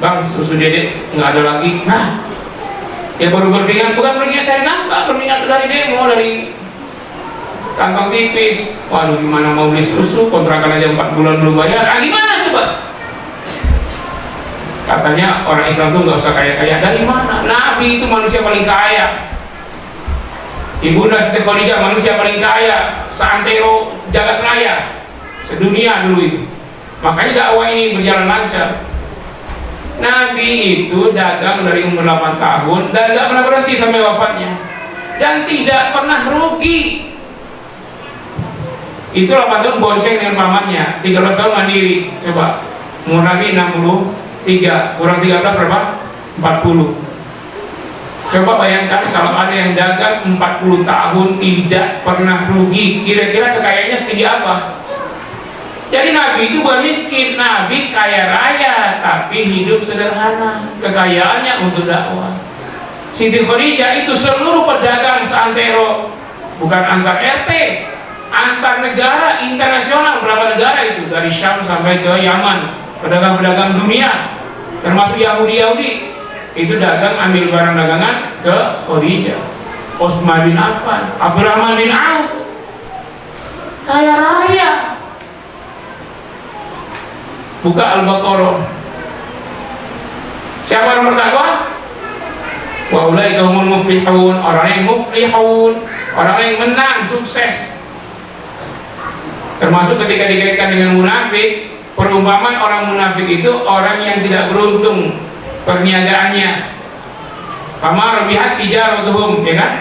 Bang, susu dedek nggak ada lagi. Nah, ya baru berkeringat, bukan berkeringat cari nafkah, berkeringat dari demo, dari kantong tipis. Waduh, gimana mau beli susu, kontrakan aja 4 bulan belum bayar. Ah, gimana coba? Katanya orang Islam tuh nggak usah kaya-kaya. Dari mana? Nabi itu manusia paling kaya. Ibunda Siti Khadijah manusia paling kaya, seantero jagat raya, sedunia dulu itu. Makanya dakwah ini berjalan lancar. Nabi itu dagang dari umur 8 tahun dan gak pernah berhenti sampai wafatnya, dan tidak pernah rugi. Itu 8 tahun bonceng dengan pamannya, 13 tahun mandiri. Coba, umur Nabi 63, kurang 13 berapa? 40. Coba bayangkan kalau ada yang dagang 40 tahun tidak pernah rugi, kira-kira kekayaannya setinggi apa? Jadi Nabi itu bukan miskin, Nabi kaya raya tapi hidup sederhana. Kekayaannya untuk dakwah. Siti Khadijah itu seluruh pedagang seantero, bukan antar RT, antar negara, internasional. Berapa negara itu? Dari Syam sampai ke Yaman, pedagang-pedagang dunia, termasuk Yahudi. Itu dagang, ambil barang dagangan ke Khadijah. Utsman bin Affan, Abdurrahman bin Auf, kaya raya. Buka Al-Baqarah. Siapa yang bertakwa? Wa ulaika humul muflihun, orang yang muflihun, orang yang menang, sukses. Termasuk ketika dikaitkan dengan munafik, perumpamaan orang munafik itu orang yang tidak beruntung perniagaannya. Kama rabihat tijaratuhum, ya kan?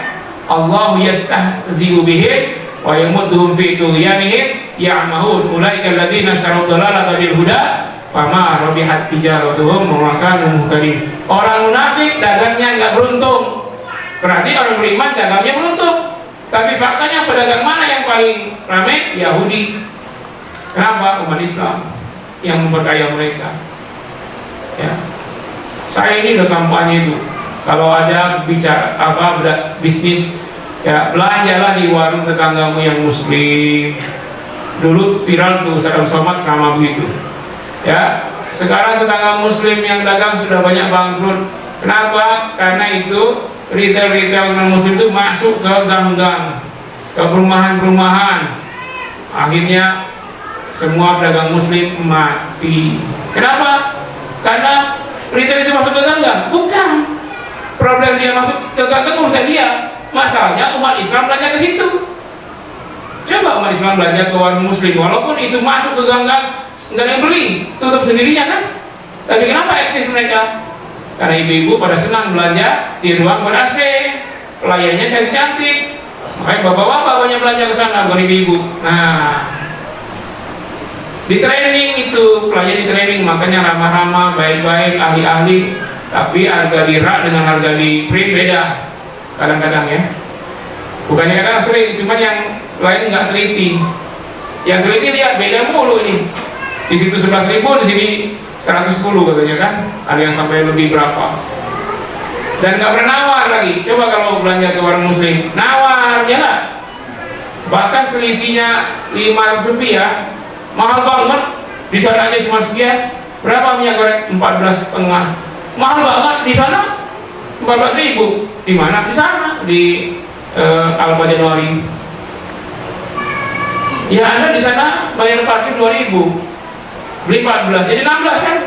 Allahu yastahzi'u bihim wa yamudduhum fi tughyanihim ya'mahun. Ulaika alladziina ishtaraw dhalalata bil huda fama rabihat tijaratuhum wa kanu muhtadin. Orang munafik dagangnya enggak beruntung. Berarti orang beriman dagangnya beruntung. Tapi faktanya pedagang mana yang paling ramai? Yahudi. Kenapa? Umat Islam yang memperkaya mereka. Ya. Saya ini udah kampanye itu. Kalau ada bicara bisnis, ya belanjalah di warung tetanggamu yang muslim. Dulu viral tuh Saddam Somad sama begitu. Ya, sekarang tetangga muslim yang dagang sudah banyak bangkrut. Kenapa? Karena itu retail non muslim itu masuk ke gang-gang, ke perumahan-perumahan. Akhirnya semua pedagang muslim mati. Kenapa? Karena retail itu masuk ke gang-gang? Bukan. Problem dia masuk ke gang-gang urusan dia. Masalahnya umat Islam belanja ke situ. Coba umat Islam belanja ke warung muslim, walaupun itu masuk ke gang-gang, nggak ada yang beli, tutup sendirinya kan? Tapi kenapa eksis mereka? Karena ibu-ibu pada senang belanja di ruang ber-AC, pelayannya cantik-cantik. Makanya bapak-bapak banyak belanja ke sana, bukan ibu-ibu. Nah, di training itu, pelayan di training, makanya ramah-ramah, baik-baik, ahli-ahli. Tapi harga di rak dengan harga di print beda kadang-kadang ya. Bukannya kadang sering, cuman yang lain nggak teliti. Yang teliti lihat beda mulu ini. Di situ 11.000, di sini 110 katanya kan. Ada yang sampai lebih berapa. Dan nggak pernah nawar lagi. Coba kalau belanja ke warung muslim, nawar ya nggak? Bahkan selisihnya 500 rupiah, mahal banget. Di sana aja cuma sekian. Berapa minyak goreng? 14,5. Mahal banget di sana. 14.000. Di mana? Di sana di Alba Januari. Ya Anda di sana bayar parkir 2.000, beli 14, jadi 16 kan?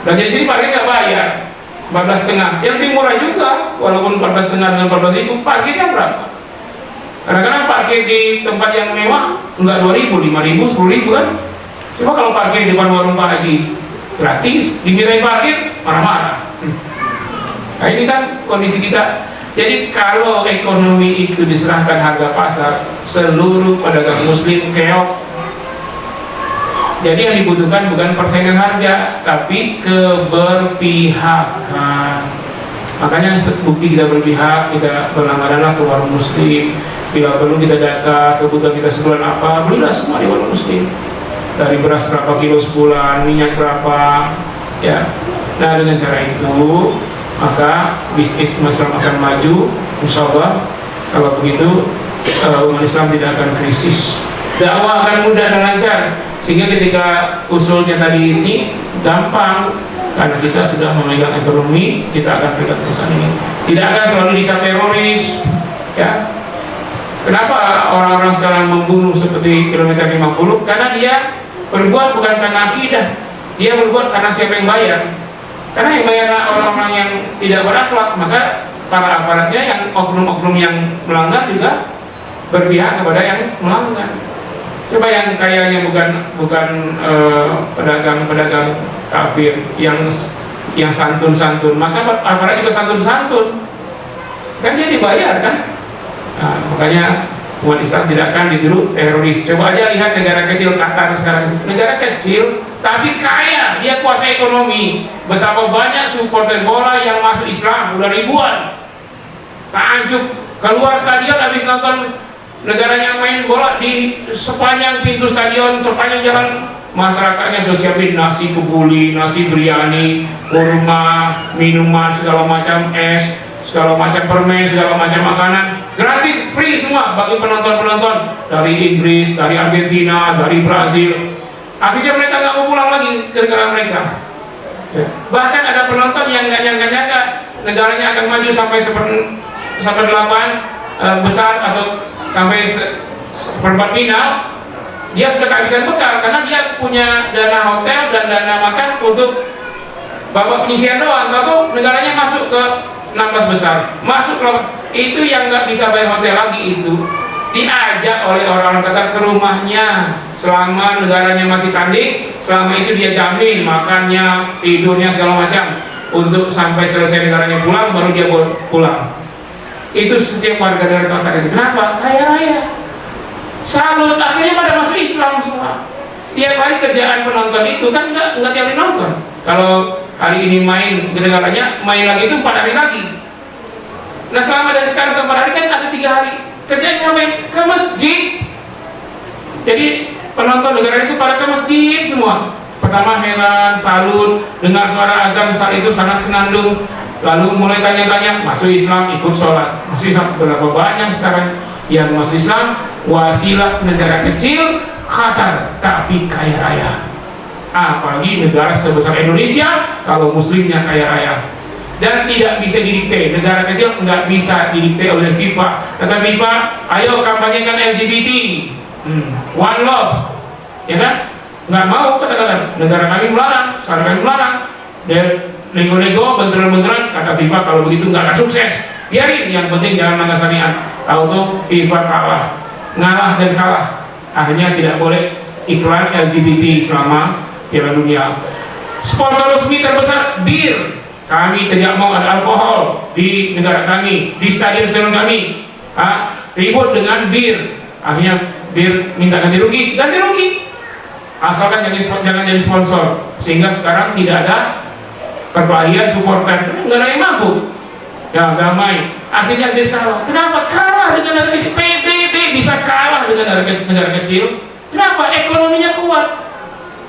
Dan jadi sini parkir nggak bayar, 14,5. Yang lebih murah juga, walaupun 14,5 dengan 14.000, parkirnya berapa? Kadang-kadang parkir di tempat yang mewah nggak 2.000, 5.000, 10.000 kan? Coba kalau parkir di depan warung Pak Haji gratis, dimintain parkir marah-marah. Nah ini kan kondisi kita. Jadi kalau ekonomi itu diserahkan harga pasar, seluruh pedagang muslim keok. Jadi yang dibutuhkan bukan persaingan harga, tapi keberpihakan. Makanya bukti kita berpihak, kita berlangganan ke warung muslim. Bila perlu kita data kebutuhan kita sebulan apa, belilah semua di warung muslim. Dari beras berapa kilo sebulan, minyak berapa, ya. Nah dengan cara itu maka bisnis Islam akan maju, insya Allah. Kalau begitu umat Islam tidak akan krisis, dakwah akan mudah dan lancar, sehingga ketika usulnya tadi ini gampang, karena kita sudah memegang ekonomi, kita akan pegang perusahaan ini, tidak akan selalu dicap teroris, ya. Kenapa orang-orang sekarang membunuh seperti kilometer 50? Karena dia berbuat bukan karena akidah, dia berbuat karena siapa yang bayar. Karena yang bayar orang-orang yang tidak berakhlak, maka para aparatnya yang oknum-oknum yang melanggar juga berpihak kepada yang melanggar. Coba yang kayaknya bukan pedagang-pedagang kafir yang santun-santun, maka aparat juga santun-santun. Kan dia dibayar kan? Nah, makanya umat Islam tidak akan ditiru teroris. Coba aja lihat negara kecil Qatar sekarang, negara kecil tapi kaya, dia kuasa ekonomi. Betapa banyak supporter bola yang masuk Islam, udah ribuan. Takjub, keluar stadion habis nonton negaranya main bola, di sepanjang pintu stadion, sepanjang jalan masyarakatnya sudah siapin nasi kebuli, nasi biryani, kurma, minuman segala macam, es, segala macam permen, segala macam makanan, gratis, free semua bagi penonton-penonton dari Inggris, dari Argentina, dari Brazil. Akhirnya mereka nggak mau pulang lagi ke negara mereka. Ya. Bahkan ada penonton yang nggak nyangka-nyangka negaranya akan maju sampai delapan besar atau sampai seperempat final. Dia sudah kehabisan bekal karena dia punya dana hotel dan dana makan untuk babak penyisian doang. Lalu negaranya masuk ke 16 besar, masuk ke itu yang nggak bisa bayar hotel lagi, itu diajak oleh orang-orang Qatar ke rumahnya selama negaranya masih tanding. Selama itu dia jamin makannya, tidurnya, segala macam, untuk sampai selesai negaranya pulang baru dia pulang. Itu setiap warga negara Qatar itu. Kenapa? Kaya raya. Salut, akhirnya pada masuk Islam semua. Tiap hari kerjaan penonton itu kan nggak tiap hari nonton. Kalau hari ini main di negaranya, main lagi itu 4 hari lagi. Nah selama dari sekarang ke 4 hari kan ada 3 hari. Kerjanya ngapain? Ke masjid. Jadi penonton negara itu pada ke masjid semua. Pertama heran, salut, dengar suara azan saat itu sangat senandung. Lalu mulai tanya-tanya, masuk Islam, ikut sholat. Masuk Islam, berapa banyak sekarang yang masuk Islam? Wasilah negara kecil Qatar, tapi kaya raya. Apalagi negara sebesar Indonesia, kalau muslimnya kaya raya. Dan tidak bisa didikte, negara kecil nggak bisa didikte oleh FIFA. Kata FIFA, ayo kampanyekan LGBT, one love, ya kan? Nggak mau, kata-kata negara kami melarang, saudara kami melarang. Dan nego-nego, benturan-benturan, kata FIFA kalau begitu nggak akan sukses. Biarin, yang penting jangan melanggar syariat. Tahu tuh FIFA kalah, ngalah dan kalah. Akhirnya tidak boleh iklan LGBT selama Piala Dunia. Sponsor resmi terbesar bir. Kami tidak mau ada alkohol di negara kami, di stadion-stadion kami. Ribut dengan bir. Akhirnya bir minta ganti rugi, asalkan jangan jadi sponsor. Sehingga sekarang tidak ada perkelahian supporter, nggak ada yang mampu. Ya damai. Akhirnya bir kalah. Kenapa kalah dengan negara kecil? PBB bisa kalah dengan negara kecil? Kenapa? Ekonominya kuat,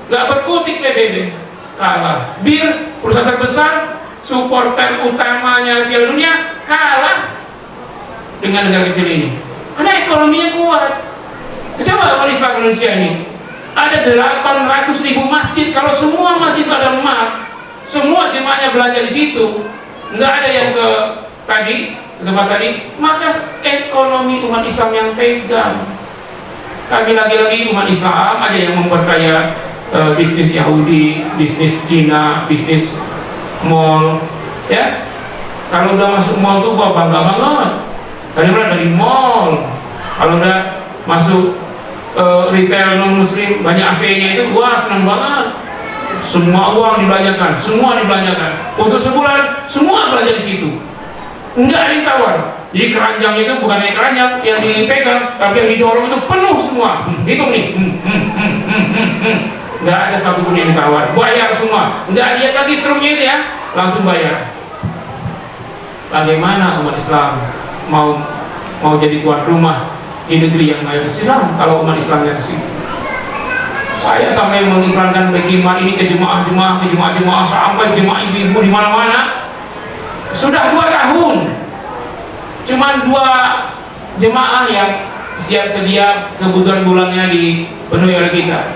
nggak berkutik PBB, kalah. Bir, perusahaan terbesar, supporter utamanya Piala Dunia, kalah dengan negara kecil ini. Karena ekonominya kuat. Coba kalau Islam Indonesia ini ada 800.000 masjid. Kalau semua masjid itu ada emak, semua jemaahnya belanja di situ, nggak ada yang ke tempat tadi, maka ekonomi umat Islam yang pegang. Kami lagi-lagi umat Islam aja yang memperkaya bisnis Yahudi, bisnis Cina, bisnis mall, ya. Kalau udah masuk mall tuh bangga banget. Dari mana? Dari mall. Kalau udah masuk retail non muslim banyak AC-nya itu, wah senang banget. Semua uang dibelanjakan, semua dibelanjakan. Untuk sebulan semua belanja di situ. Enggak ada yang tawar. Jadi keranjang itu bukan hanya keranjang yang dipegang, tapi yang didorong itu penuh semua. Hitung nih. Enggak ada satupun yang ditawar. Bayar semua. Enggak lihat lagi struknya itu ya, langsung bayar. Bagaimana umat Islam mau jadi tuan rumah di negeri yang mayoritas Islam kalau umat Islamnya ke sini? Saya sampai mengiklankan Bekiman ini ke jemaah sampai jemaah ibu-ibu di mana-mana. Sudah 2 tahun, cuman 2 jemaah yang siap sedia kebutuhan bulannya dipenuhi oleh kita.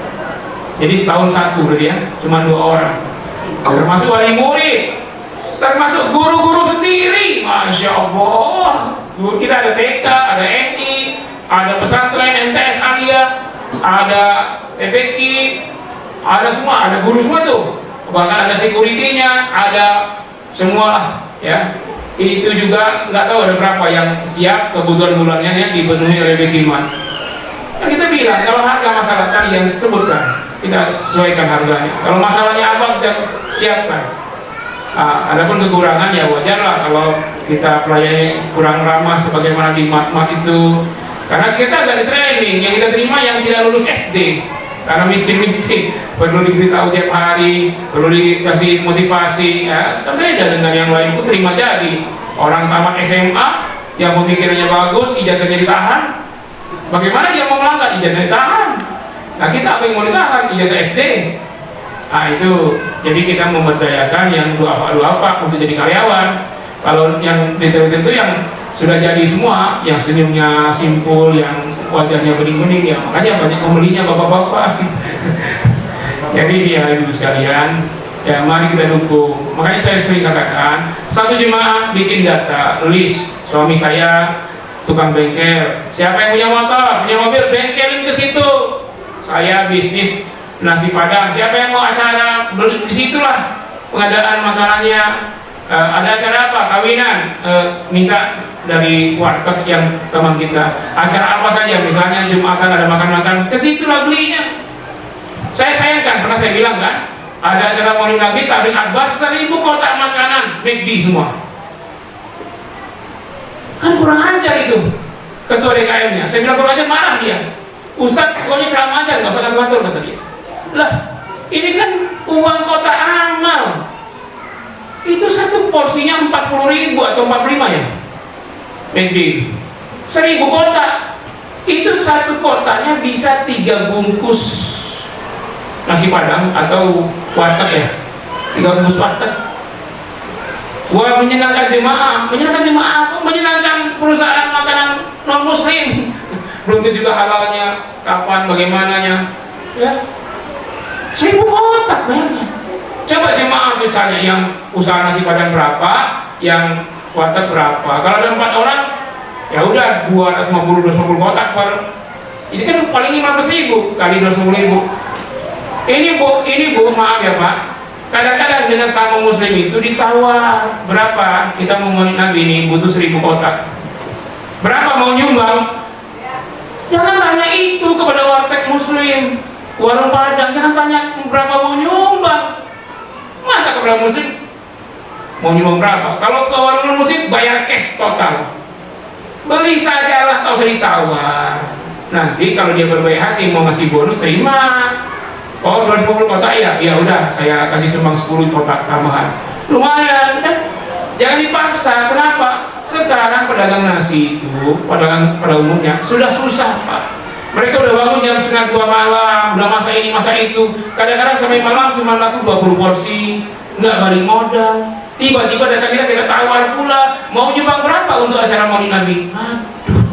Jadi setahun 1 berarti ya, cuma 2 orang. Termasuk wali murid, termasuk guru-guru sendiri. Masya Allah, guru kita ada TK, ada NI, ada pesantren, MTS Alia, ada TPQ, ada semua, ada guru semua tuh. Bahkan ada security-nya, ada semua lah. Ya, itu juga nggak tahu ada berapa yang siap kebutuhan bulannya ya dipenuhi oleh Bekiman. Nah, kita bilang kalau harga masalah tadi yang disebutkan kita sesuaikan harganya. Kalau masalahnya apa kita siapkan. Adapun kekurangan ya wajar lah kalau kita pelayani kurang ramah sebagaimana di mat-mat itu. Karena kita nggak di training, yang kita terima yang tidak lulus SD. Karena miskin-miskin, perlu diberitahu tiap hari, perlu dikasih motivasi, ya. Beda dengan yang lain itu terima jadi. Orang tamat SMA, yang pemikirannya bagus, ijazahnya ditahan. Bagaimana dia mau melanggar? Ijazah ditahan. Nah kita apa yang mau ditahan? Ijazah SD. Nah itu, jadi kita memberdayakan yang duafa untuk jadi karyawan. Kalau yang detail-detail itu yang sudah jadi semua, yang senyumnya simpul, yang wajahnya bening-bening, ya makanya banyak pembelinya bapak-bapak. Jadi ya ibu sekalian, ya mari kita dukung. Makanya saya sering katakan, satu jemaah bikin data, list, suami saya tukang bengkel, siapa yang punya motor, punya mobil, bengkelin ke situ. Saya bisnis nasi padang, siapa yang mau acara, beli di situlah pengadaan makanannya. Ada acara apa? Kawinan, minta dari warteg yang teman kita. Acara apa saja, misalnya Jumatan ada makan-makan, ke situlah belinya. Saya sayangkan, pernah saya bilang kan, ada acara Maulid Nabi, tabligh akbar, 1000 kotak makanan, McD semua. Kan kurang ajar itu ketua DKM-nya. Saya bilang kurang ajar, marah dia. Ustadz, pokoknya ceramah aja, nggak usah ngatur, kata dia. Lah, ini kan uang kotak amal. Itu satu porsinya 40.000 atau 45 ya, McD 1000 kotak. Itu satu kotaknya bisa 3 bungkus nasi padang atau warteg ya, 3 bungkus warteg. Wah, menyenangkan jemaah apa? Menyenangkan perusahaan makanan non muslim. Belum tentu juga halalnya, kapan, bagaimananya, ya. 1000 kotak bayangkan. Coba jemaah itu tanya yang usaha nasi padang berapa, yang warteg berapa. Kalau ada 4 orang, ya udah 250 kotak per. Ini kan paling 15.000 kali 250.000. Ini bu, maaf ya Pak. Kadang-kadang dengan sama muslim itu ditawar berapa, kita mau Maulid Nabi ini butuh 1000 kotak. Berapa mau nyumbang? Jangan tanya itu kepada warteg muslim, warung padang. Jangan tanya berapa mau nyumbang. Masa kepada muslim mau nyumbang berapa? Kalau ke warung muslim bayar cash total. Beli sajalah, tak usah ditawar. Nanti kalau dia berbaik hati mau ngasih bonus, terima. Oh 250 kotak ya, ya udah saya kasih sumbang 10 kotak tambahan. Lumayan kan? Jangan dipaksa. Kenapa? Sekarang pedagang nasi itu, pedagang pada umumnya sudah susah Pak. Mereka udah bangun jam setengah 2 malam, udah masa ini masa itu, kadang-kadang sampai malam cuma laku 20 porsi, nggak balik modal. Tiba-tiba datang kita tawar pula, mau nyumbang berapa untuk acara Maulid Nabi? Aduh,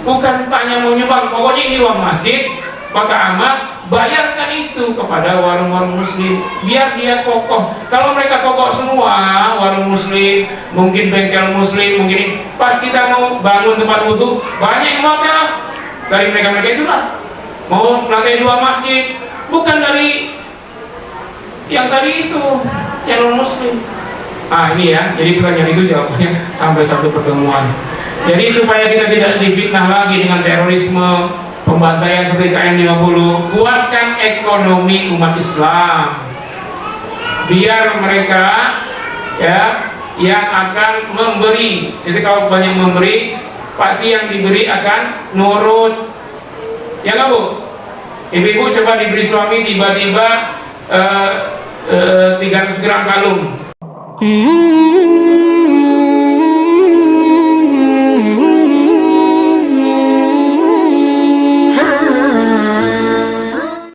bukan tanya mau nyumbang, pokoknya ini uang masjid, Pak Ahmad bayarkan itu kepada warung-warung muslim biar dia kokoh. Kalau mereka kokoh semua, warung muslim, mungkin bengkel muslim, mungkin pas kita mau bangun tempat wudhu, banyak yang maaf dari mereka-mereka itulah mau lantai 2 masjid, bukan dari yang tadi itu yang non muslim. Ini ya, jadi pertanyaan itu jawabannya sampai satu pertemuan. Jadi supaya kita tidak difitnah lagi dengan terorisme, pembantaian seperti KM50, kuatkan ekonomi umat Islam biar mereka ya yang akan memberi. Jadi kalau banyak memberi, pasti yang diberi akan nurut. Ya nggak Bu? Ibu-ibu coba diberi suami tiba-tiba 300 gram kalung.